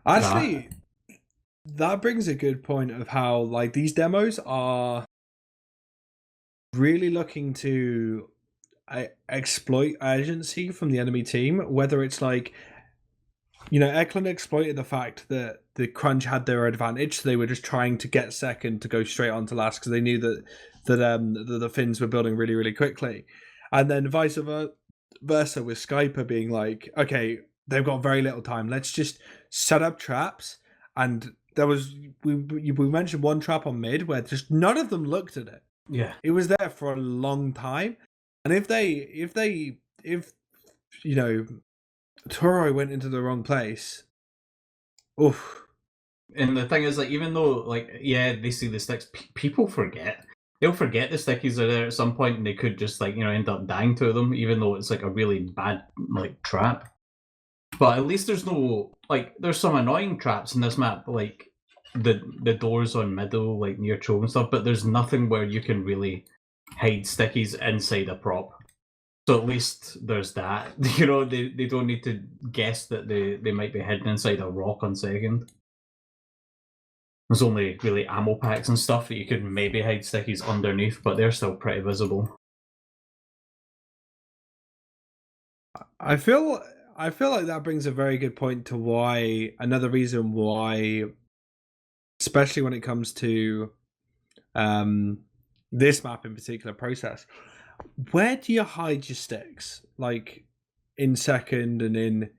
Actually, that brings a good point of how these demos are really looking to exploit urgency from the enemy team. Whether it's Eklund exploited the fact that the Crunge had their advantage, so they were just trying to get second to go straight on to last because they knew that the Finns were building really, really quickly. And then vice versa with Skyper being like, okay, they've got very little time. Let's just set up traps. And there was we mentioned one trap on mid where just none of them looked at it. Yeah, it was there for a long time. And if Toro went into the wrong place, oof. And the thing is, even though they see the sticks, people forget. They'll forget the stickies are there at some point, and they could just end up dying to them, even though it's a really bad trap. But at least there's no there's some annoying traps in this map, like the doors on middle, near Trove and stuff. But there's nothing where you can really hide stickies inside a prop. So at least there's that. They don't need to guess that they might be hidden inside a rock on second. There's only really ammo packs and stuff that you could maybe hide stickies underneath, but they're still pretty visible. I feel like that brings a very good point to another reason why, especially when it comes to this map in particular process, where do you hide your sticks? In second and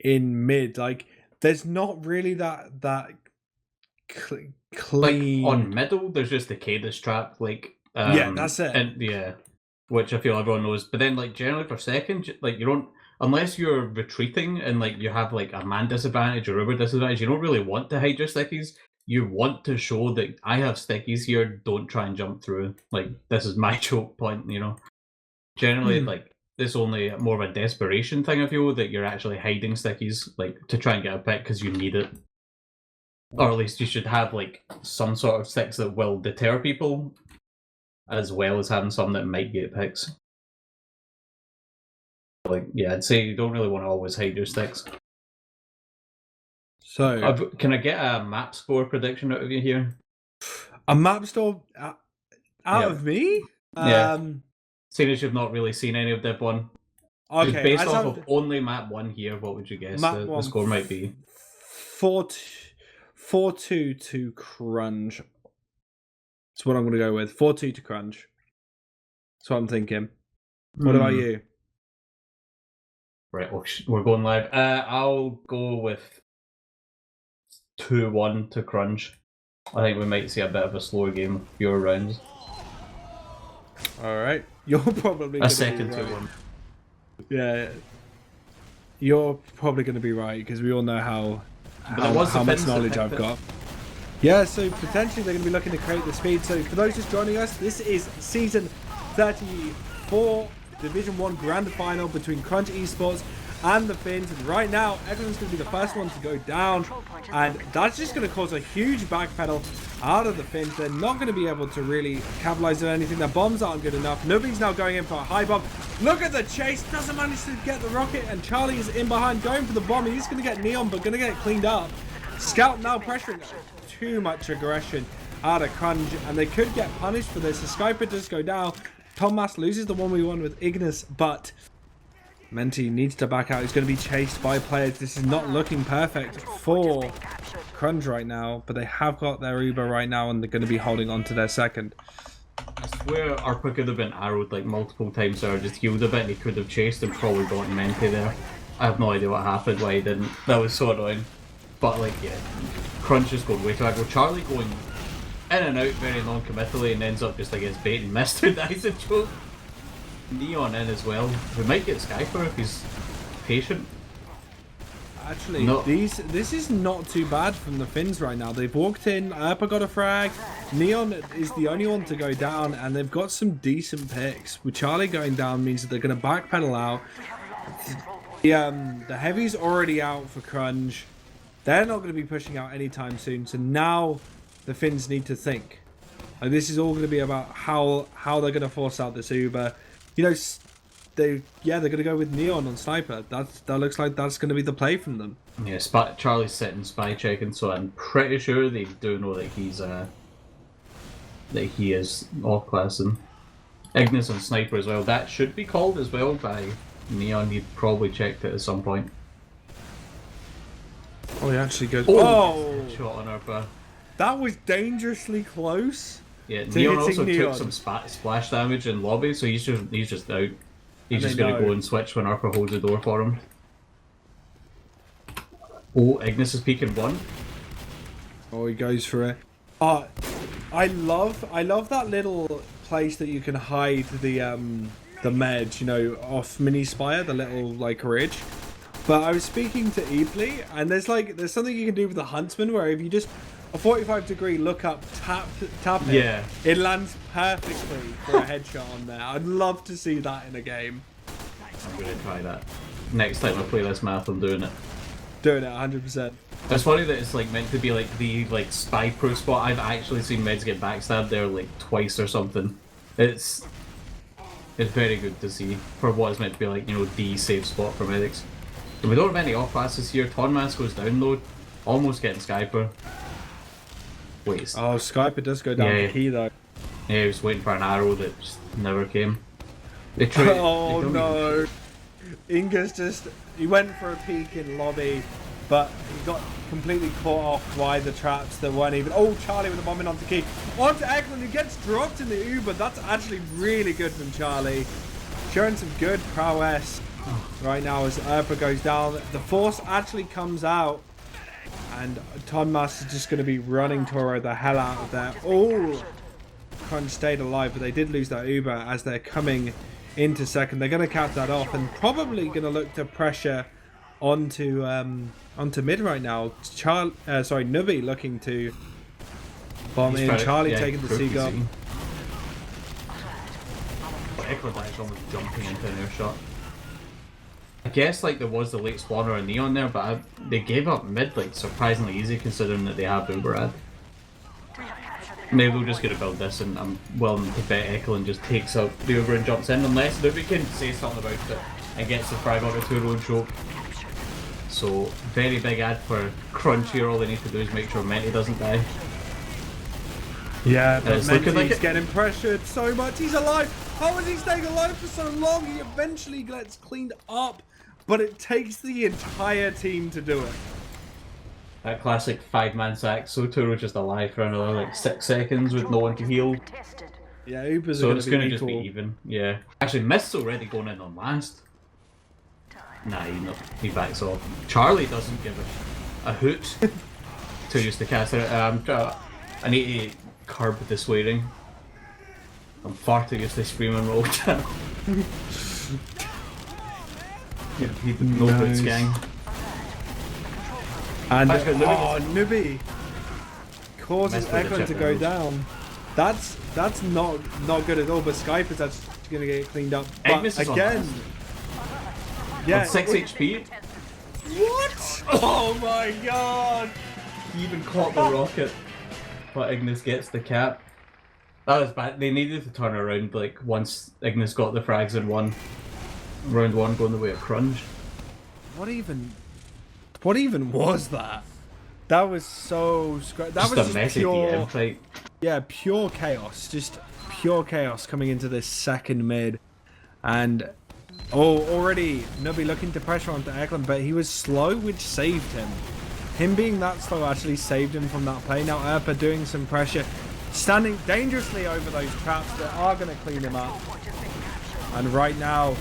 in mid, there's not really that clean. On middle, there's just the Cadus trap, that's it. And which I feel everyone knows. But then, generally for second, you don't, unless you're retreating and you have a man disadvantage or Uber disadvantage, you don't really want to hide your stickies. You want to show that I have stickies here. Don't try and jump through. This is my choke point. Generally, it's only more of a desperation thing. I feel that you're actually hiding stickies, to try and get a pick because you need it. Or at least you should have some sort of sticks that will deter people, as well as having some that might get picks. I'd say you don't really want to always hide your sticks. So can I get a map score prediction out of you here? A map score out of me? Seeing as you've not really seen any of Div1. Okay. Just based off of only map 1 here, what would you guess the score might be? 4-2 to Crunge. That's what I'm going to go with. 4-2 to Crunge. That's what I'm thinking. What about you? Right, we're going live. I'll go with 2-1 to Crunge. I think we might see a bit of a slower game, fewer rounds. All right. You're probably A gonna second be to right. one. Yeah. You're probably going to be right because we all know how was the much Finns that knowledge picked I've it. got. Yeah, so potentially they're going to be looking to create the speed. So for those just joining us, this is season 34 Division 1 Grand Final between Crunge Esports and the Finns. And right now, everyone's going to be the first one to go down. And that's just going to cause a huge backpedal out of the Finns. They're not going to be able to really capitalize on anything. Their bombs aren't good enough. Nobody's now going in for a high bomb. Look at the chase. Doesn't manage to get the rocket. And Charlie is in behind going for the bomb. He's going to get Neon, but going to get cleaned up. Scout now pressuring. Too much aggression out of Crunge, and they could get punished for this. The Skyper does go down. Thomas loses the 1v1 with Ignis, but Menti needs to back out. He's going to be chased by players. This is not looking perfect for Crunge right now, but they have got their Uber right now, and they're going to be holding on to their second. I swear Arpa could have been arrowed like multiple times there, just healed a bit and he could have chased and probably gotten Menti there. I have no idea what happened, why he didn't. That was so annoying. But like, yeah, Crunch is going way too aggro. Charlie going in and out very non-committally and ends up just like his bait and missed who dies in choke. Neon in as well. We might get Skyper if he's patient. Actually, this is not too bad from the Finns right now. They've walked in, Erpa got a frag, Neon is the only one to go down, and they've got some decent picks. With Charlie going down means that they're going to backpedal out. The Heavy's already out for Crunge. They're not going to be pushing out anytime soon, so now the Finns need to think. Like, this is all going to be about how they're going to force out this Uber. You know, they're going to go with Neon on Sniper. That looks like that's going to be the play from them. Yeah, Charlie's sitting spy checking, so I'm pretty sure they do know that he is off class, and Ignis and Sniper as well. That should be called as well by Neon. He probably checked it at some point. Oh, he actually goes. Oh! Shot on Arpa. That was dangerously close. Yeah, Neon also took some splash damage in lobby, so he's just out. He's just gonna go and switch when Arpa holds the door for him. Oh, Ignis is peeking one. Oh, he goes for it. Oh, I love that little place that you can hide the med, you know, off Mini Spire, the little like ridge. But I was speaking to Eeply, and there's something you can do with the Huntsman where if you just a 45-degree look up, tap it, yeah, it lands perfectly for a headshot on there. I'd love to see that in a game. I'm gonna try that. Next time I play this map, I'm doing it. Doing it 100%. It's funny that it's like meant to be like the spy pro spot. I've actually seen meds get backstabbed there like twice or something. It's very good to see for what is meant to be like, you know, the safe spot for medics. And we don't have any off passes here. Tonmas goes down though, almost getting Skyper. Wait. Oh, Skyper does go down the key though. Yeah, he was waiting for an arrow that just never came. They tried. Oh no! Ingus he went for a peek in lobby, but he got completely caught off by the traps that weren't even. Oh, Charlie with the bomb in onto key. Onto Eklund, who gets dropped in the Uber. That's actually really good from Charlie. Showing some good prowess right now as Erpa goes down. The force actually comes out, and Tonmas is just going to be running Toro the hell out of there. Oh, Crunge stayed alive, but they did lose that Uber as they're coming into second. They're going to cap that off and probably going to look to pressure onto mid right now. Nubi looking to bomb in. Charlie taking the Seagull. Equalize almost jumping into an air shot. I guess like there was the late spawner and Neon there, but they gave up mid like surprisingly easy considering that they have Uberad. Maybe we'll just get to build this, and I'm willing to bet Eklund just takes out the Uber and jumps in, unless Nubi can say something about it and gets the frag out of 2 and choke. So very big ad for Crunch here. All they need to do is make sure Menti doesn't die. Yeah, but Menti's getting pressured so much. He's alive. How is he staying alive for so long? He eventually gets cleaned up, but it takes the entire team to do it. That classic 5-man sack. So Turo just alive for another like 6 seconds with no one to heal. Yeah, Uber's so it's going to just be even. Yeah. Actually, Mist's already going in on last. Nah, he backs off. Charlie doesn't give a hoot to use the caster. I need to curb the swearing. I'm far too used to screaming roll down. No boots gang. And Actually, Nubi causes Messed with the Eklund to chip go damage. down. That's not good at all. But Skype is actually going to get cleaned up. Ignis But is on again, On 6 HP. What? Oh my god! He even caught the rocket, but Ignis gets the cap. That was bad. They needed to turn around like once Ignis got the frags in round one going the way of Crunge. What even was that? That was so that Just was a just messy pure, DM fight. yeah, pure chaos. Just pure chaos coming into this second mid, and already Nubi looking to pressure onto Eklund, but he was slow, which saved him. Him being that slow actually saved him from that play. Now Erpa doing some pressure, standing dangerously over those traps that are going to clean him up. And right now,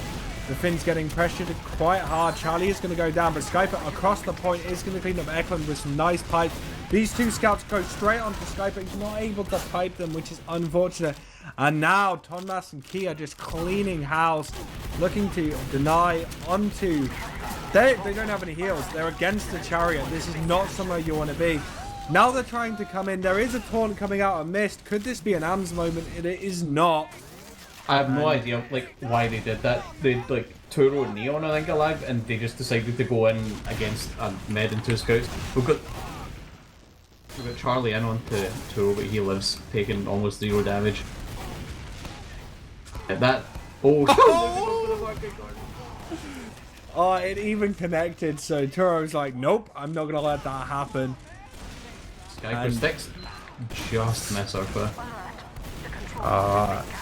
the Finn's getting pressured quite hard. Charlie is going to go down, but Skyper across the point is going to clean up Eklund with some nice pipes. These two scouts go straight onto Skyper. He's not able to pipe them, which is unfortunate. And now Tonmas and Ki are just cleaning house, looking to deny onto... They don't have any heals. They're against the chariot. This is not somewhere you want to be. Now they're trying to come in. There is a taunt coming out of Mist. Could this be an AMS moment? It is not. I have no idea like why they did that. They like Turo and Neon I think alive, and they just decided to go in against a med and 2 scouts. We've got Charlie in onto Turo, but he lives taking almost 0 damage. That Oh, it even connected. So Turo's like, nope, I'm not gonna let that happen. Skyper sticks just miss Arpa.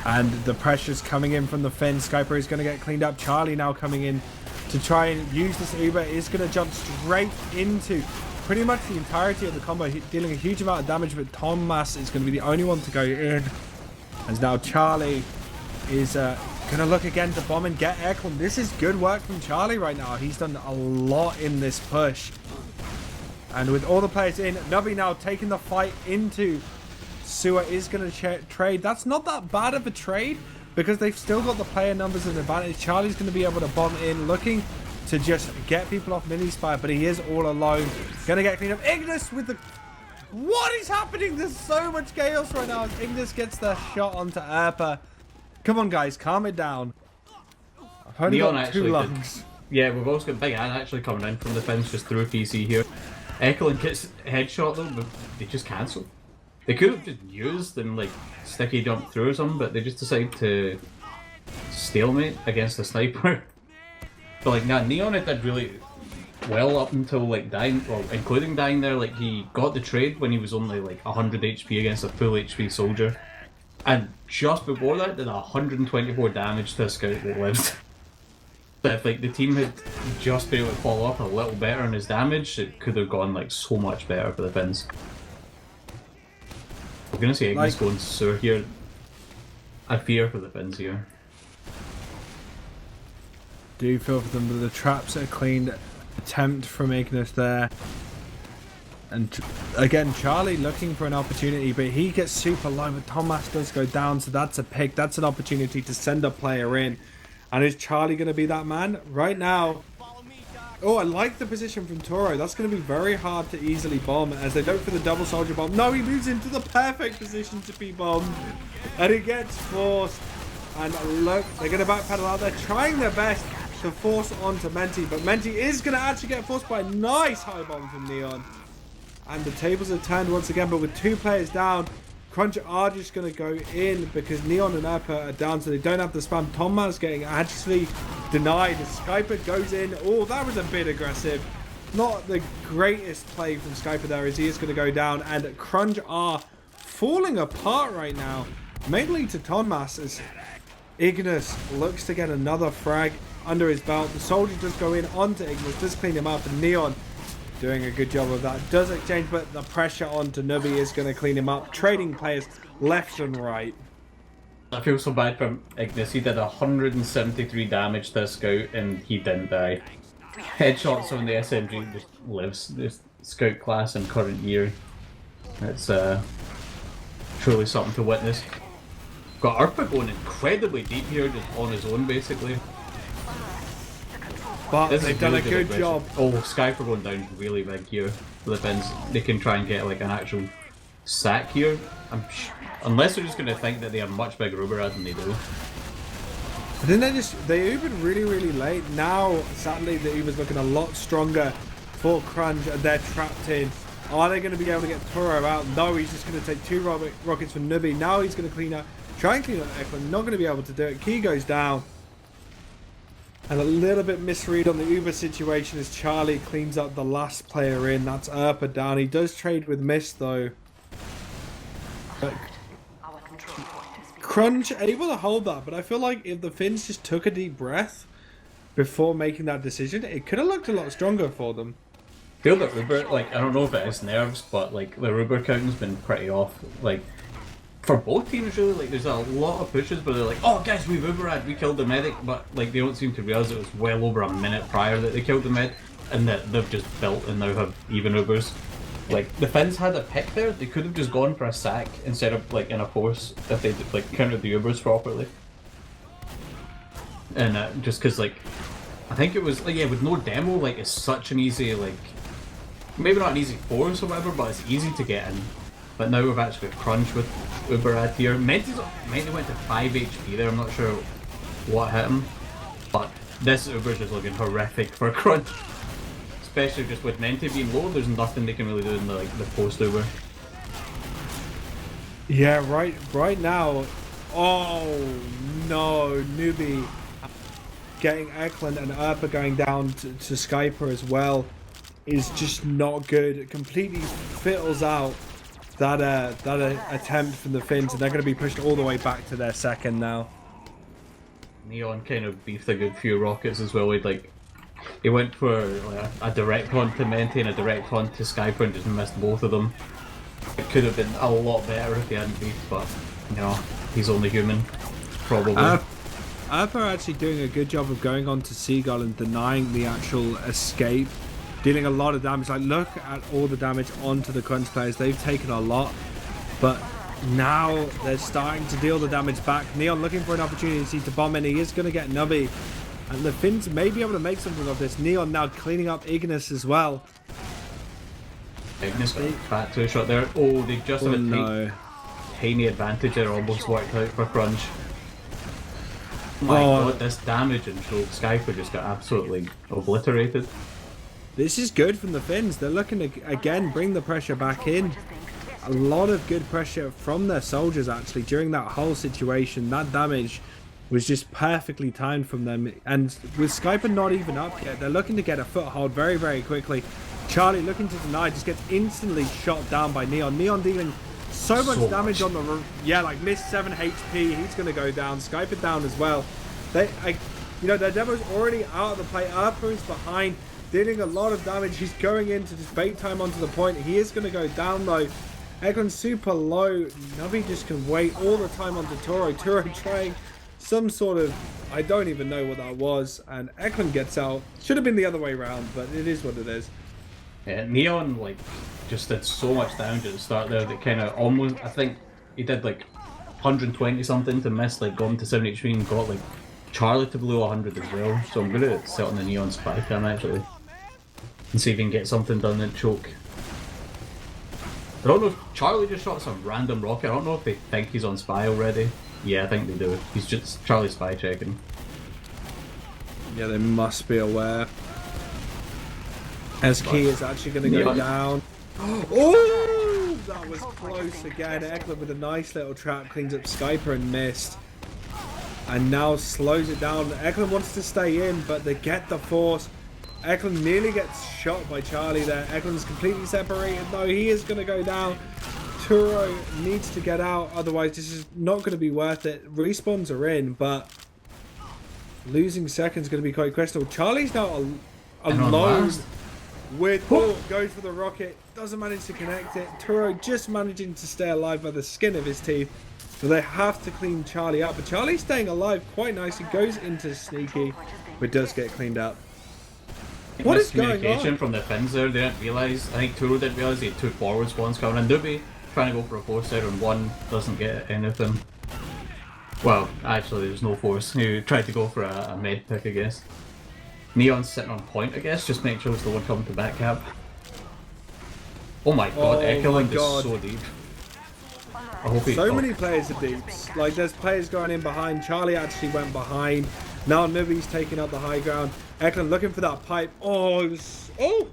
And the pressure's coming in from the Finn. Skyper is going to get cleaned up. Charlie now coming in to try and use this Uber. Is going to jump straight into pretty much the entirety of the combo, dealing a huge amount of damage, but Thomas is going to be the only one to go in. As now Charlie is going to look again to bomb and get Eklund. This is good work from Charlie right now. He's done a lot in this push. And with all the players in, Nubi now taking the fight into Sewer is going to trade. That's not that bad of a trade because they've still got the player numbers and advantage. Charlie's going to be able to bomb in, looking to just get people off mini spire, but he is all alone. Going to get cleaned up. Ignis with the... What is happening? There's so much chaos right now as Ignis gets the shot onto Erpa. Come on, guys, calm it down. I've only Neon got 2 actually lungs. Yeah, we've also got Big Ann actually coming in from the Finns just through a PC here. Eklund gets headshot though, but they just cancel. They could have just used and like sticky jump through or something, but they just decide to stalemate against a sniper. But like, nah, Neon did really well up until like dying, well, including dying there. Like he got the trade when he was only like 100 HP against a full HP soldier, and just before that did 124 damage to a scout that lived. But if like the team had just been able to follow up a little better on his damage, it could have gone like so much better for the Finns. We're gonna see Ignis going Sewer here. I fear for the Finns here. Do you feel for them, but the traps are cleaned. Attempt from Ignis there. And again, Charlie looking for an opportunity, but he gets super low, but Thomas does go down, so that's a pick. That's an opportunity to send a player in. And is Charlie going to be that man? Right now... Oh, I like the position from Toro. That's going to be very hard to easily bomb as they look for the double soldier bomb. No, he moves into the perfect position to be bombed. And it gets forced. And look, they're going to backpedal out. They're trying their best to force onto Menti, but Menti is going to actually get forced by a nice high bomb from Neon. And the tables are turned once again, but with 2 players down, Crunge are just going to go in because Neon and Erpa are down, so they don't have the spam. Thomas getting actually denied. Skyper goes in. Oh, that was a bit aggressive. Not the greatest play from Skyper there as he is going to go down. And Crunge are falling apart right now, mainly to Thomas as Ignis looks to get another frag under his belt. The soldier does go in onto Ignis, does clean him up, and Neon doing a good job of that. Does exchange, but the pressure onto Nubi is going to clean him up. Trading players left and right. I feel so bad for Ignis. He did 173 damage to a scout and he didn't die. Headshots on the SMG just lives. This scout class in current year. It's truly something to witness. got Urpa going incredibly deep here, just on his own basically. But they've done a good job. Oh, Skyper going down really big here. The Finns, they can try and get like an actual sack here. Unless they're just going to think that they have much bigger Uberad than they do. I think they Ubered really late. Now, sadly, the Uber's looking a lot stronger for Crunge, and they're trapped in. Are they going to be able to get Toro out? No, he's just going to take 2 rockets from Nubi. Now he's going to try and clean up Eklund. Not going to be able to do it. Key goes down. And a little bit misread on the Uber situation as Charlie cleans up the last player in. That's Urpa down. He does trade with Mist though. But Crunge able to hold that, but I feel like if the Finns just took a deep breath before making that decision, it could have looked a lot stronger for them. I feel that Uber, like, I don't know if it is nerves, but like the Uber counting's been pretty off. Like, for both teams really, like there's a lot of pushes where they're like, oh guys, we've Uberad, we killed the medic, but like they don't seem to realise it was well over a minute prior that they killed the med, and that they've just built and now have even Ubers. Like, the Finns had a pick there, they could have just gone for a sack instead of like in a force if they like countered the Ubers properly. And just because like, I think it was like, yeah, with no demo, like it's such an easy, like, maybe not an easy force or whatever, but it's easy to get in. But now we've actually got Crunge with Uberad here. Menti went to 5 HP there, I'm not sure what hit him. But this Uber's just looking horrific for Crunge. Especially just with Menti being low, there's nothing they can really do in the post Uber. Yeah, right now. Oh no, Newbie getting Eklund and Urpa going down to Skyper as well is just not good. It completely fiddles out that attempt from the Finns, and they're going to be pushed all the way back to their second now. Neon kind of beefed a good few rockets as well. He went for like a direct hunt to Menti and a direct hunt to Skyper and just missed both of them. It could have been a lot better if he hadn't beefed, but you know, he's only human, probably. Urpa are actually doing a good job of going on to Seagull and denying the actual escape, dealing a lot of damage. Like, look at all the damage onto the Crunch players. They've taken a lot, but now they're starting to deal the damage back. Neon looking for an opportunity to bomb in. He is going to get Nubby, and the Finns may be able to make something of this. Neon now cleaning up Ignis as well. Ignis got a fat 2-shot there. Oh, they just have a tiny advantage there, almost worked out for Crunch. My god, this damage and Skyper just got absolutely obliterated. This is good from the Finns. They're looking to, again, bring the pressure back in. A lot of good pressure from their soldiers, actually, during that whole situation. That damage was just perfectly timed from them. And with Skyper not even up yet, they're looking to get a foothold very, very quickly. Charlie looking to deny, just gets instantly shot down by Neon. Neon dealing so much damage on the... Yeah, like, missed 7 HP. He's going to go down. Skyper down as well. You know, their demo's already out of the play. Urpa is behind, dealing a lot of damage. He's going in to just bait time onto the point. He is going to go down though. Eklund's super low. Navi just can wait all the time onto Toro. Toro trying some sort of... I don't even know what that was. And Eklund gets out. Should have been the other way around, but it is what it is. Yeah, Neon, like, just did so much damage at the start there that kind of almost... I think he did, like, 120 something to miss, like, going to 7 HP and got, like, Charlie to below 100 as well, so I'm going to sit on the Neon spy cam actually and see if he can get something done in choke. I don't know if Charlie just shot some random rocket. I don't know if they think he's on spy already. Yeah, I think they do. He's just Charlie spy checking. Yeah, they must be aware. As Key is actually going to go down. Oh, that was close again. Eklund with a nice little trap cleans up Skyper and missed. And now slows it down. Eklund wants to stay in, but they get the force. Eklund nearly gets shot by Charlie there. Eklund's completely separated. No, he is going to go down. Turo needs to get out, otherwise this is not going to be worth it. Respawns are in, but losing seconds is going to be quite questionable. Charlie's now alone with... Oh, goes for the rocket. Doesn't manage to connect it. Turo just managing to stay alive by the skin of his teeth. So they have to clean Charlie up, but Charlie's staying alive quite nicely, goes into sneaky, but does get cleaned up. What is going on? Communication from the Finns there, they didn't realise, I think Turo didn't realise he had 2 forward spawns coming in. Nubi trying to go for a force there and one doesn't get anything. Well, actually, there's no force. He tried to go for a med pick, I guess. Neon's sitting on point, I guess, just make sure it's the one coming to back cap. Oh my god, Ekelund is so deep. I hope he, so many players are deeps. Like, there's players going in behind. Charlie actually went behind. Now Nubi's taking up the high ground. Ekelund looking for that pipe. Oh, it was... Oh!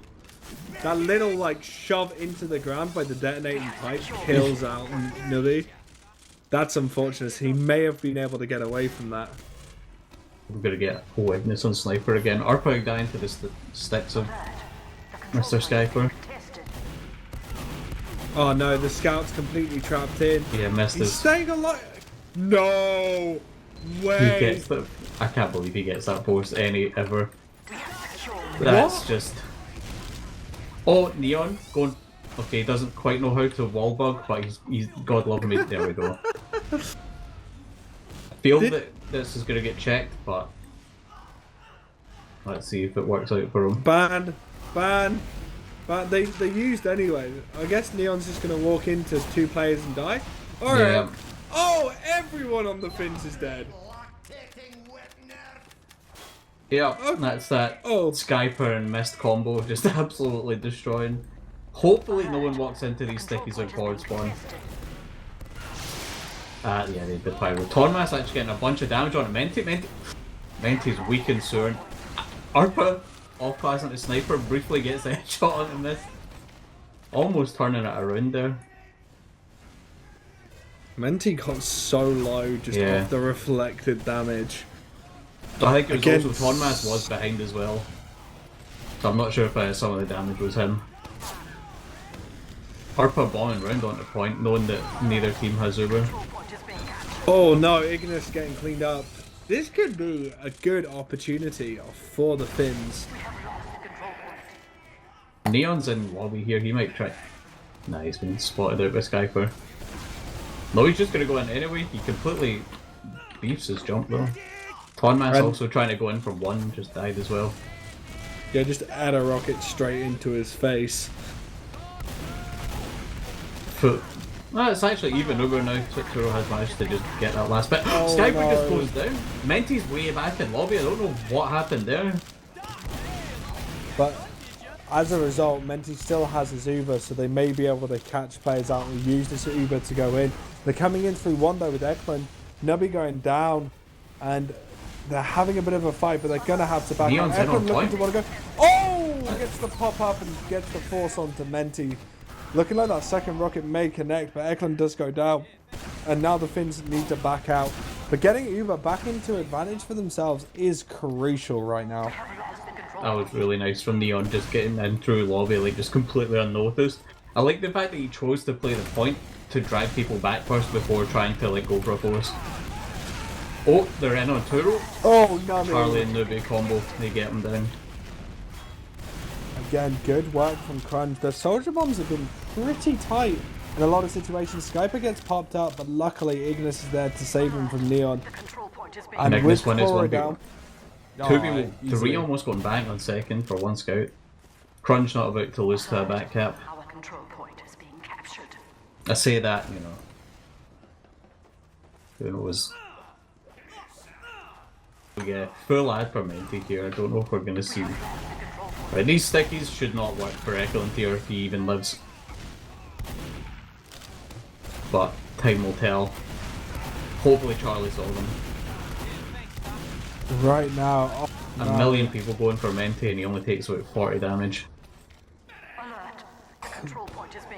That little, like, shove into the ground by the detonating pipe kills out Nubi. That's unfortunate. He may have been able to get away from that. I'm gonna get Ignis on Sniper again. Arpag dying to the sticks of Mr. Skyper. Oh no, the scout's completely trapped in. Yeah, missed He's his... staying alive. No way. He gets the... I can't believe he gets that force ever. That's what? just... Oh, Neon going... Okay, he doesn't quite know how to wall bug, but he's God love him. There we go. I feel that this is going to get checked, but let's see if it works out for him. Ban. They used anyway. I guess Neon's just going to walk into 2 players and die. Alright. Yeah. Oh, everyone on the Finns is dead. Yeah, that's that Skyper and Mist combo just absolutely destroying. Hopefully no one walks into these stickies or quad spawn. Yeah, they did pyro. Tormas actually getting a bunch of damage on it. Menti's weak and soaring. Arpa, off class into Sniper, briefly gets a headshot on the Mist. Almost turning it around there. Menti got so low just off the reflected damage. I think it was also Tormas was behind as well. So I'm not sure if some of the damage was him. Arpa bombing round onto point, knowing that neither team has Uber. Oh no, Ignis getting cleaned up. This could be a good opportunity for the Finns. Neon's in lobby here, he might try... Nah, he's been spotted out by Skyper. No, he's just gonna go in anyway, he completely beefs his jump though. Tonmas also trying to go in from 1, just died as well. Yeah, just add a rocket straight into his face. Well, it's actually even Uber now. Turo has managed to just get that last bit. Skyper just goes down. Menti's way back in lobby. I don't know what happened there. But as a result, Menti still has his Uber, so they may be able to catch players out and use this Uber to go in. They're coming in through 1 though with Ekelund. Nubby going down, and they're having a bit of a fight, but they're going to have to back up. Ekelund looking to want to go. Oh! Gets the pop up and gets the force onto Menti. Looking like that second rocket may connect, but Ekelund does go down. And now the Finns need to back out. But getting Uber back into advantage for themselves is crucial right now. That was really nice from Neon, just getting in through lobby, like just completely unnoticed. I like the fact that he chose to play the point to drive people back first before trying to like go for a force. Oh, they're in on Turo. Oh, no. Charlie and Nubi combo, they get him down. Again, good work from Crunge. The soldier bombs have been pretty tight in a lot of situations. Skyper gets popped up, but luckily Ignis is there to save him from Neon. And Ignis with Cora down, 3 almost going back on second for 1 scout. Crunge not about to lose to a back cap. I say that, you know. Who knows? Yeah, full ad for Menti here. I don't know if we're going to see. Right, these stickies should not work for Ekelund here if he even lives. But time will tell. Hopefully Charlie saw them. Right now, A million people going for Menti and he only takes about 40 damage.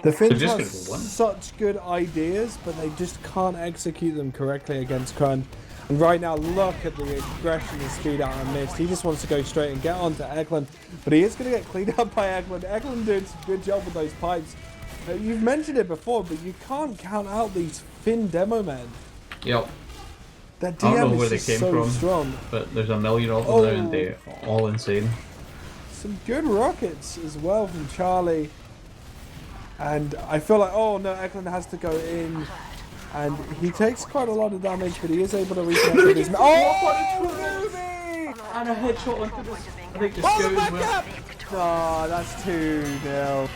the Finns have such good ideas, but they just can't execute them correctly against Crunge. And right now, look at the aggression and speed out of Mist. He just wants to go straight and get onto Ekelund, but he is going to get cleaned up by Ekelund. Ekelund doing some good job with those pipes. You've mentioned it before, but you can't count out these Finn demo men. Yep. Their DM I don't know where they is came so from, strong. but there's a million of them now and they're all insane. Some good rockets as well from Charlie. And I feel like, oh no, Ekelund has to go in. And he takes quite a lot of damage, but he is able to reconnect with his... Oh, and a headshot onto this. I think the scout as well. Oh, that's 2-0.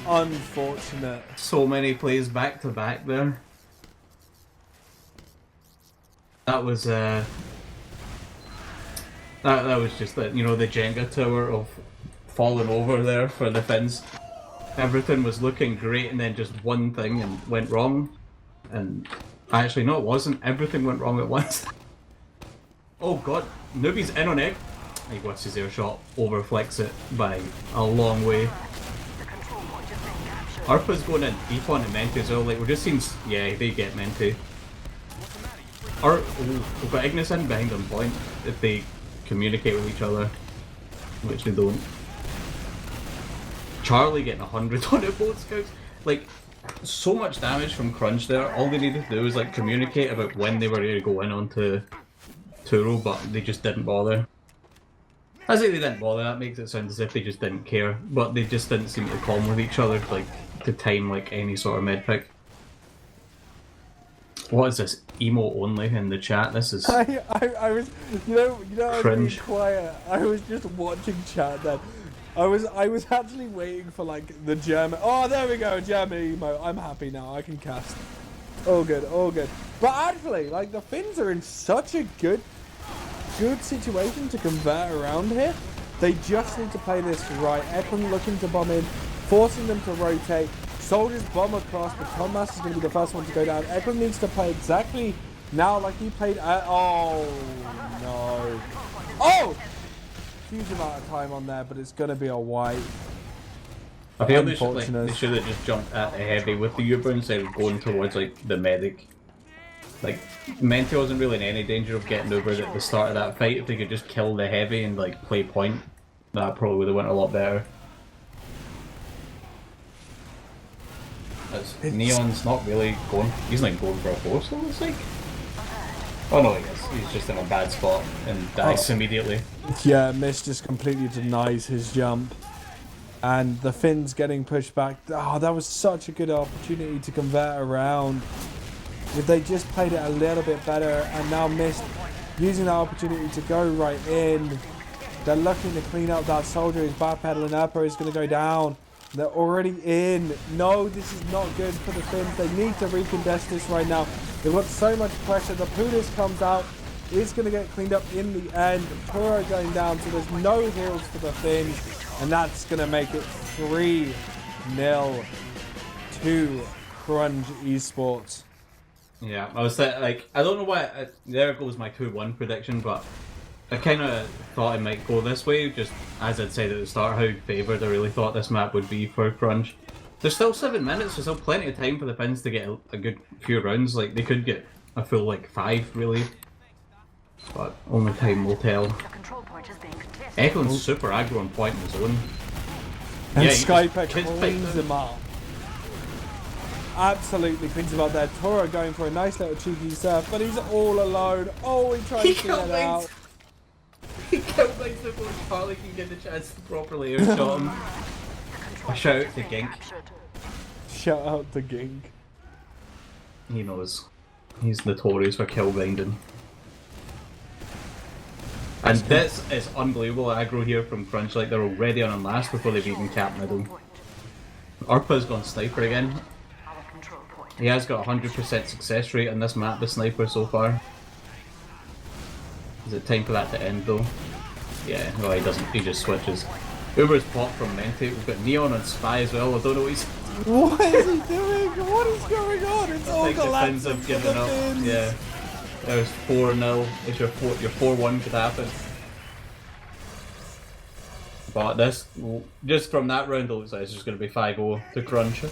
Unfortunate. So many plays back to back there. That was that was just the the Jenga tower of falling over there for the Finns. Everything was looking great, and then just one thing and went wrong. And actually, no, it wasn't. Everything went wrong at once. Oh god, Newbie's in on egg. He watches his air shot, overflicks it by a long way. Arpa's going in deep on the Mente as well. Like we're just seeing, yeah, they get Mente. We've got Ignis in behind on point if they communicate with each other, which they don't. Charlie getting 100 on the boat scouts. Like, so much damage from Crunge there. All they needed to do was like communicate about when they were ready to go in onto Turo, but they just didn't bother. I say they didn't bother, that makes it sound as if they just didn't care, but they just didn't seem to calm with each other, like, to time like any sort of mid pick. What is this? Emo only in the chat? This is I was, you know, I was being Cringe. quiet. I was just watching chat then. I was actually waiting for like the German. Oh, there we go, German emo. I'm happy now. I can cast. All good, all good. But actually, like the Finns are in such a good situation to convert around here. They just need to play this right. Eklund looking to bomb in, forcing them to rotate. Soldiers bomb across, but Thomas is going to be the first one to go down. Eklund needs to play exactly now like he played at... Oh, no. Oh! Huge amount of time on there, but it's going to be a white. I feel they should have just jumped at the heavy with the Uber instead of going towards like the medic. Like, Mente wasn't really in any danger of getting over at the start of that fight. If they could just kill the heavy and like play point, that probably would have went a lot better. Neon's not really going. He's not going for a force, it looks like. Oh no, he is. He's just in a bad spot and dies immediately. Yeah, Miss just completely denies his jump. And the Finns getting pushed back. Oh, that was such a good opportunity to convert around. If they just played it a little bit better, and now Mist using that opportunity to go right in. They're looking to clean up that soldier who's backpedaling. Upper is going to go down. They're already in. No, this is not good for the Finns. They need to recontest this right now. They've got so much pressure. The Pulis comes out. It's going to get cleaned up in the end. Turo going down, so there's no heals for the Finns. And that's going to make it 3-0 to Crunge Esports. Yeah, I was like, I don't know why. There goes my 2-1 prediction, but I kind of thought it might go this way, just as I'd said at the start, how favoured I really thought this map would be for Crunge. There's still 7 minutes, there's still plenty of time for the Finns to get a good few rounds. Like, they could get a full, like, 5, really. But only time will tell. Eklund's super aggro on point in his own. And yeah, Skype cleans him up. Absolutely cleans him up there. Toro going for a nice little cheeky surf, but he's all alone. Oh, he tried to get out. He killed Mings before Charlie can get the chance to properly airshot him. A shout out to Gink. Shout out to Gink. He knows. He's notorious for kill binding. And this is unbelievable aggro here from Crunch. Like, they're already on a last before they've even capped middle. Arpa's gone sniper again. He has got 100% success rate on this map, the sniper, so far. Is it time for that to end though? Yeah, no, he doesn't. He just switches. Uber's popped from Mente. We've got Neon on Spy as well. I don't know what he's... What is he doing? What is going on? It's all I think the Finns collapsing have for given the up. Finns. Yeah. There's 4-0. It's your 4-1 could happen. But this, just from that round, it looks like it's just going to be 5-0 to Crunch.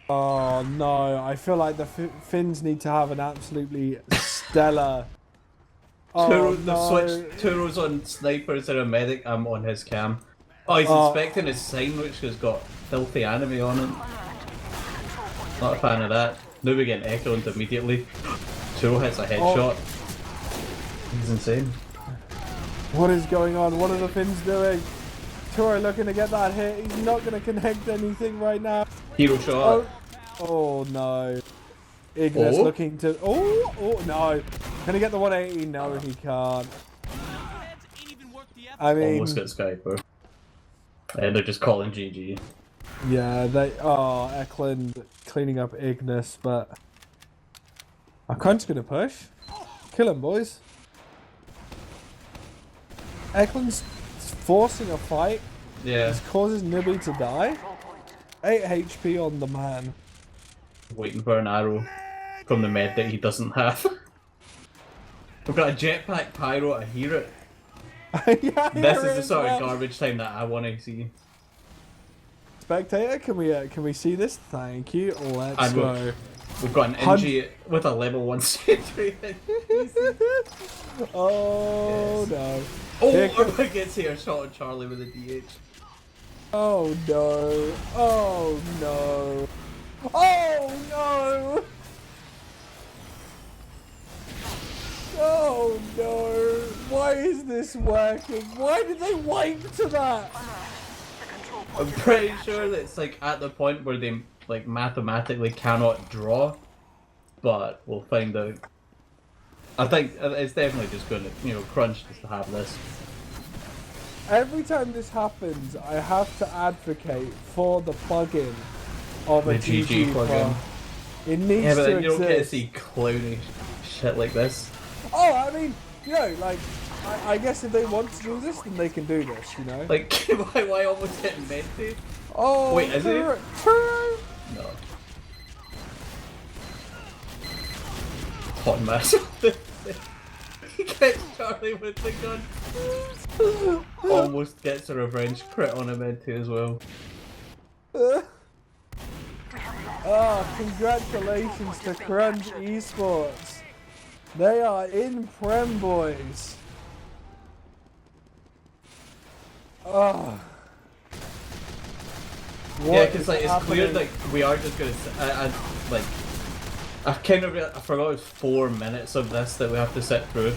Oh no, I feel like the Finns need to have an absolutely stellar... Oh no. Turo's on sniper instead of medic. I'm on his cam. Oh, he's inspecting his sign, which has got filthy anime on it. Not a fan of that. Now we get echoed immediately. Turo hits a headshot. He's insane. What is going on? What are the Finns doing? Turo looking to get that hit. He's not going to connect anything right now. Hero shot. Oh no. Ignis looking to... Oh no. Can he get the 180? No, he can't. I mean... Almost got Skyper. And they're just calling GG. Yeah, they... Oh, Eklund cleaning up Ignis, but Crunch gonna push. Kill him, boys. Eklund's forcing a fight. Yeah. This causes Nibby to die. 8 HP on the man. Waiting for an arrow from the med that he doesn't have. We've got a jetpack pyro, I hear it. Yeah, This is the sort of garbage time that I want to see. Spectator, can we see this? Thank you. Let's go. We've got an NG with a level 1 sentry. Oh no. Oh, Here Orba gets here, shot at Charlie with a DH. Oh no. Oh no. Oh no. Oh no. Why is this working? Why did they wipe to that? I'm pretty sure that it's like at the point where they like mathematically cannot draw, but we'll find out. I think it's definitely just gonna, Crunge just to have this. Every time this happens, I have to advocate for the plugin of a The GG plugin. It needs Yeah, but to then you don't get to exist. see clowny shit like this. Oh, I mean, like, I guess if they want to do this, then they can do this, Like, why almost hitting Menti? Oh, wait, is it? True. No. Hot mess. He gets Charlie with the gun. Almost gets a revenge crit on a Menti as well. Congratulations to Crunge Esports. They are in Prem, boys. Oh. Yeah, because like it's clear like we are just gonna. I kind of I forgot it was 4 minutes of this that we have to sit through,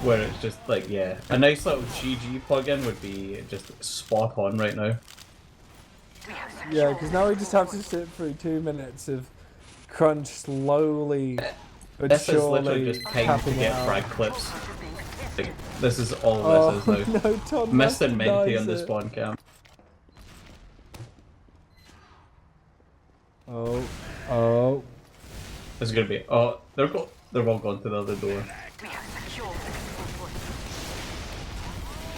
where it's just like a nice little GG plugin would be just spot on right now. Yeah, because now we just have to sit through 2 minutes of Crunch slowly but This is surely literally just time to tapping get out. frag clips. Like, this is all this is now. No, Todd Missed and Menti recognise on the it. spawn camp. Oh. It's gonna be they're all gone to the other door.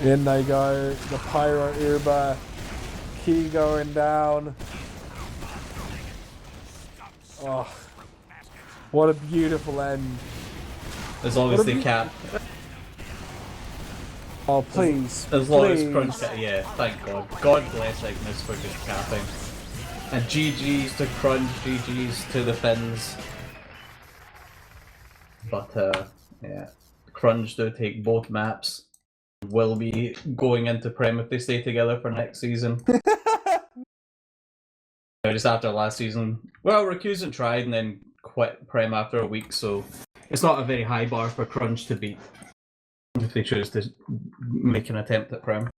In they go, the Pyro Uber, key going down. Oh, what a beautiful end. As long as they cap. Oh, please. As long please. as Crunch cap, yeah, thank God. God bless Ignis for just capping. And GG's to Crunch, GG's to the Finns. But yeah, Crunch do take both maps. Will be going into Prem if they stay together for next season. Just after last season. Well, Rakusen tried and then quit Prem after a week, so it's not a very high bar for Crunch to beat if they choose to make an attempt at Prem.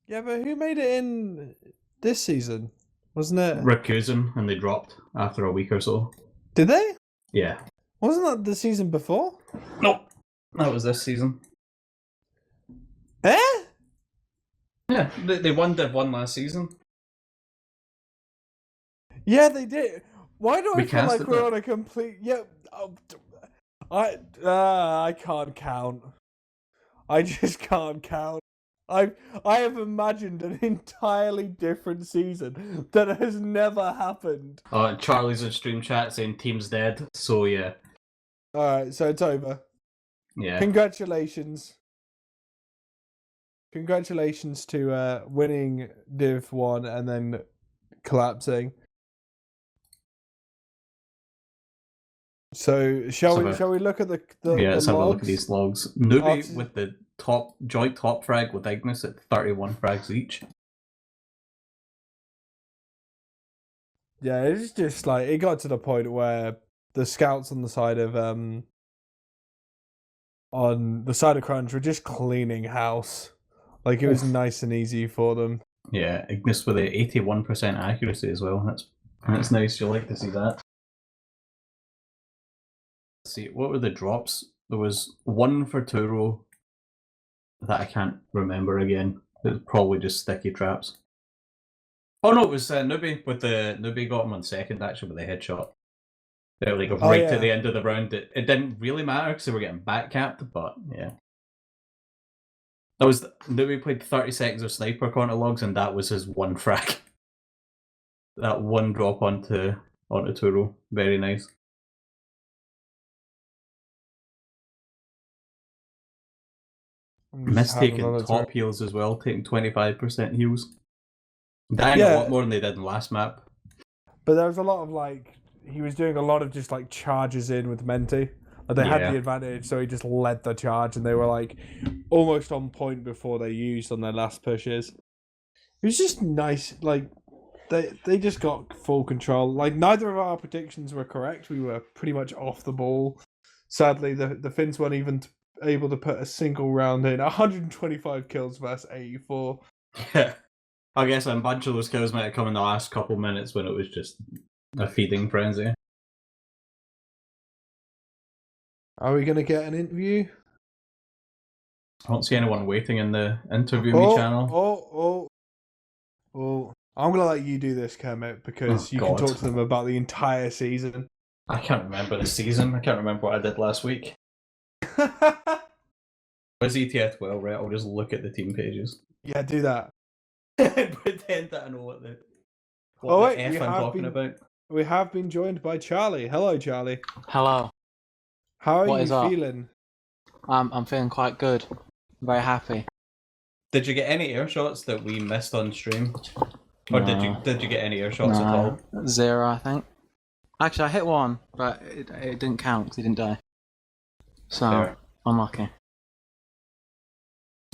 Yeah, but who made it in this season? Wasn't it? Rakusen, and they dropped after a week or so. Did they? Yeah. Wasn't that the season before? Nope. That was this season. Eh? Yeah, they won Div1 last season. Yeah, they did. Why do I We feel like casted we're that. on a complete... Yeah, I can't count. I just can't count. I have imagined an entirely different season that has never happened. Charlie's in stream chat saying team's dead, so yeah. Alright, so it's over. Yeah. Congratulations. Congratulations to winning Div1 and then collapsing. So shall we look at the let's have a look at logs? these logs. Newbie After- with the joint top frag with Ignis at 31 frags each. Yeah, it's just like it got to the point where the scouts on the side of Crunch were just cleaning house. Like it was nice and easy for them. Yeah, Ignis with a 81% accuracy as well. That's nice. You'll like to see that. Let's see, what were the drops? There was one for Turo that I can't remember again. It was probably just sticky traps. Oh no, it was Nubi with the Nubi got him on second actually with the headshot. They were like Oh, right yeah. at the end of the round. It didn't really matter because they were getting back capped, but yeah. That was Nubi played 30 seconds of sniper counter logs, and that was his one frag. That one drop onto Turo. Very nice. Missed taking top heals as well, taking 25% heals. Dying a lot more than they did in last map. But there was a lot of like, he was doing a lot of just like charges in with Menti. Like, they had the advantage, so he just led the charge, and they were like almost on point before they used on their last pushes. It was just nice. Like they just got full control. Like neither of our predictions were correct. We were pretty much off the ball. Sadly, the Finns weren't even able to put a single round in. 125 kills versus 84. Yeah. I guess a bunch of those kills might have come in the last couple minutes when it was just a feeding frenzy. Are we going to get an interview? I don't see anyone waiting in the interview me channel. I'm going to let you do this, Kermit, because you can talk to them about the entire season. I can't remember the season. I can't remember what I did last week. Where's ETF2L, right? I'll just look at the team pages. Yeah, do that. Pretend that I know what the F I'm talking about. We have been joined by Charlie. Hello, Charlie. Hello. How are you feeling? I'm feeling quite good. I'm very happy. Did you get any air shots that we missed on stream? Or No. did you get any air shots at all? 0, I think. Actually, I hit one, but it didn't count because he didn't die. So, Fair. unlucky.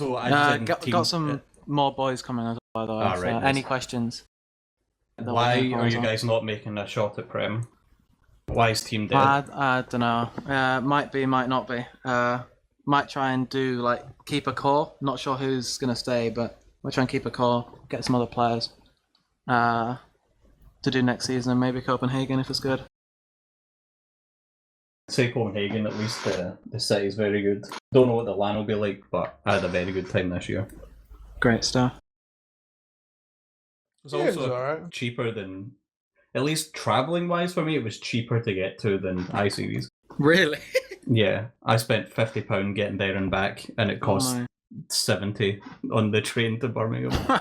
So I got some more boys coming as well, by the way. Right, any questions? Why are you guys not making a shot at Prem? Why is team dead? I don't know. Might be, might not be. Might try and do like keep a core. Not sure who's gonna stay, but we'll try and keep a core. Get some other players to do next season, and maybe Copenhagen if it's good. Say Copenhagen, at least the city is very good. Don't know what the LAN will be like, but I had a very good time this year. Great stuff. It was also cheaper than, at least travelling wise for me, it was cheaper to get to than iSeries. Really? Yeah, I spent £50 getting there and back, and it cost 70 on the train to Birmingham.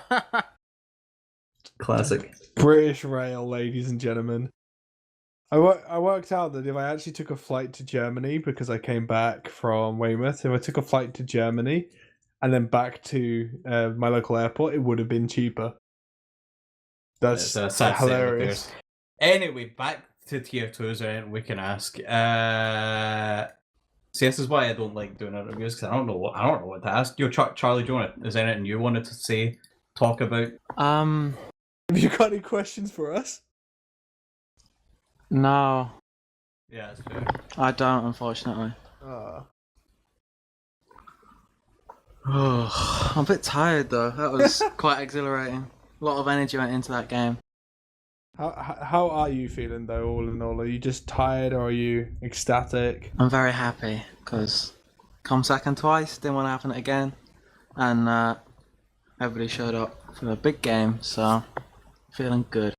Classic. British Rail, ladies and gentlemen. I worked out that if I actually took a flight to Germany, because I came back from Weymouth, if I took a flight to Germany and then back to my local airport, it would have been cheaper. That's hilarious. Anyway, back to tier 2s, right? We can ask. See, this is why I don't like doing interviews, because I don't know what to ask. Charlie, is there anything you wanted to talk about? Have you got any questions for us? No. Yeah, that's fair. I don't, unfortunately. I'm a bit tired though. That was quite exhilarating. A lot of energy went into that game. How are you feeling though, all in all? Are you just tired or are you ecstatic? I'm very happy because come second twice, didn't want to happen again. And everybody showed up for a big game, so feeling good.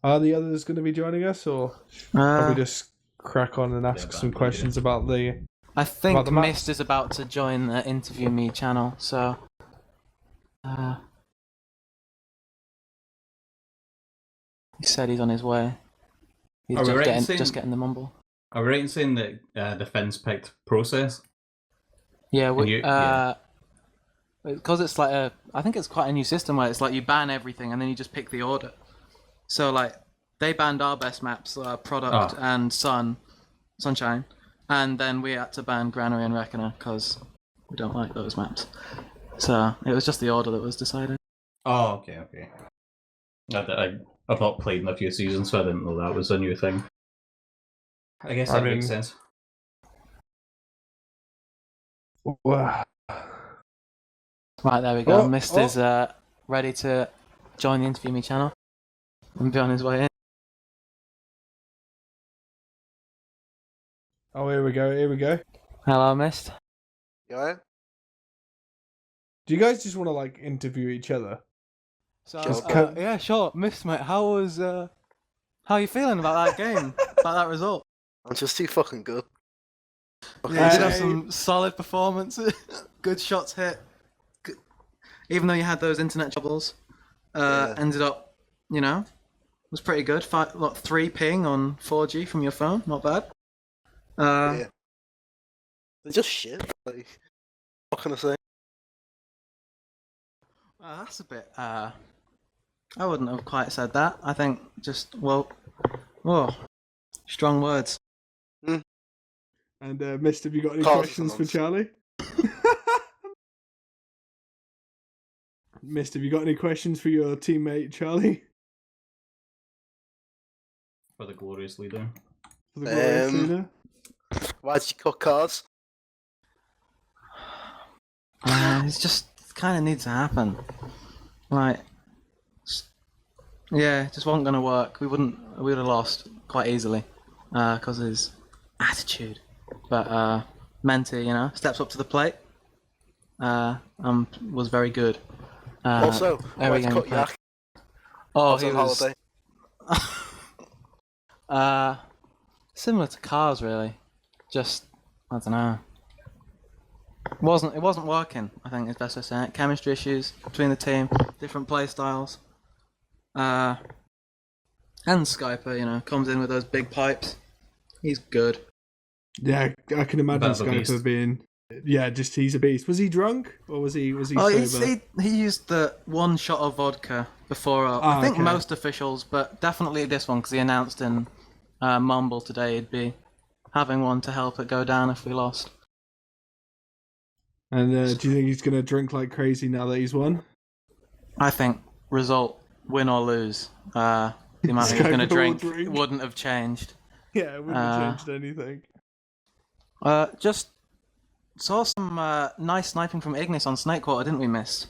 Are the others going to be joining us, or can we just crack on and ask some questions about the... I think Mist is about to join the Interview Me channel, so... he said he's on his way. He's just getting the mumble. Are we right in saying that the Finns picked Process? Yeah, because it's like I think it's quite a new system where it's like you ban everything and then you just pick the order. So like they banned our best maps, Product and Sunshine, and then we had to ban Granary and Reckoner because we don't like those maps. So it was just the order that was decided. Oh, okay. I've not played in a few seasons, so I didn't know that was a new thing. I guess that makes sense. Wow. Right, there we go. Mist is ready to join the Interview Me channel and be on his way in. Oh, here we go. Hello, Mist. You in? Do you guys just want to like interview each other? So Sure. yeah, sure, Miss mate. How are you feeling about that game? About that result? I'm just too fucking good. Yeah, you did have Hey. some solid performances, good shots hit. Good. Even though you had those internet troubles, Yeah. ended up, was pretty good. 3 ping on 4G from your phone, not bad. Yeah. They're just shit. Like, what can I say? That's a bit. I wouldn't have quite said that. I think just strong words. And Mist, have you got any Cars questions for amongst- Charlie? Mist, have you got any questions for your teammate Charlie? For the glorious leader. For the glorious Um, leader? Why did you cut cars? It's just kind of needs to happen. Like, yeah, it just wasn't gonna work. We would have lost quite easily because of his attitude. But Menti, steps up to the plate. Was very good. Also, why every did you game cut he played. Yak? Oh, I he on was holiday. similar to Cars, really. Just I don't know. It wasn't working. I think is best way to say it. Chemistry issues between the team, different play styles. And Skyper, comes in with those big pipes. He's good. Yeah, I can imagine Bit of a Skyper beast. being. Yeah, just he's a beast. Was he drunk or was he sober? He used the one shot of vodka before. I think okay. most officials, but definitely this one because he announced in Mumble today he'd be having one to help it go down if we lost. And do you think he's gonna drink like crazy now that he's won? I think result, win or lose, the amount he's going to Skyper will drink wouldn't have changed. Yeah, it wouldn't have changed anything. Just saw some nice sniping from Ignis on Snakewater, didn't we, Miss?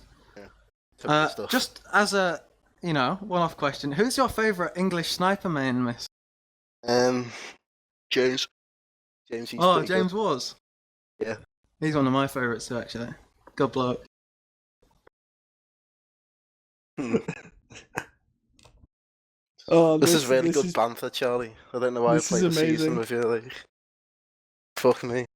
Typical stuff. Just as a, one-off question, who's your favourite English sniper main, Miss? James. James, he's Oh, pretty James good. was? Yeah. He's one of my favourites too, actually. Good bloke. Oh, This is really good is- banter, Charlie. I don't know why I this is played the season amazing. with you. Like, fuck me.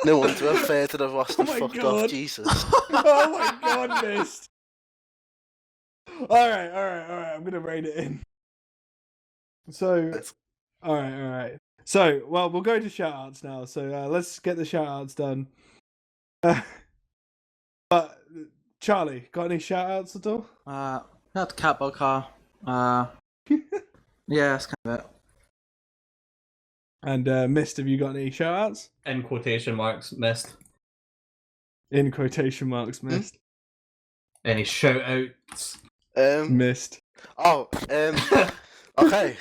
No wonder I'm fair to have lost Oh and my fucked God. off, Jesus. Oh my God, Mist. All right. I'm gonna rein it in. So, all right. So, well, we'll go to shoutouts now. So let's get the shoutouts done. But Charlie, got any shoutouts at all? Not Catbug Car. Yeah, that's kind of it. And Mist, have you got any shoutouts? In quotation marks, missed. In quotation marks, Mist. Any shout outs? Mist. Oh, okay.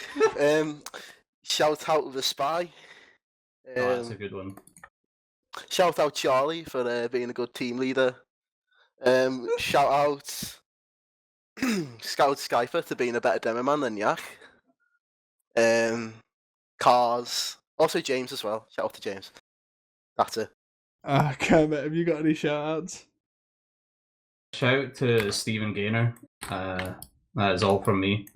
Shout out the spy. Oh, that's a good one. Shout out Charlie for being a good team leader. Shout out Scout Skyper to being a better demo man than Yak. Cars. Also James as well. Shout out to James. That's it. Kermit, have you got any shoutouts? Shout out to Stephen Gaynor. That is all from me.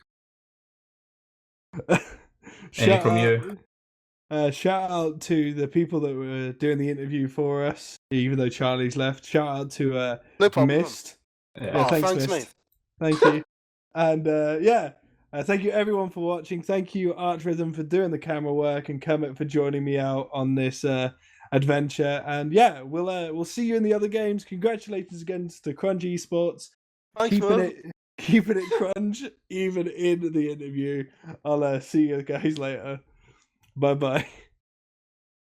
Any from you? Shout out to the people that were doing the interview for us, even though Charlie's left. Shout out to No problem. Mist. Yeah. Yeah, Oh, thanks, thanks, Mist. mate. Thank you. And thank you everyone for watching. Thank you ArchRhythm for doing the camera work and Kermit for joining me out on this adventure. And yeah, we'll see you in the other games. Congratulations again to Crunge Esports. Thanks, man. Keeping it crunge even in the interview. I'll see you guys later. Bye bye.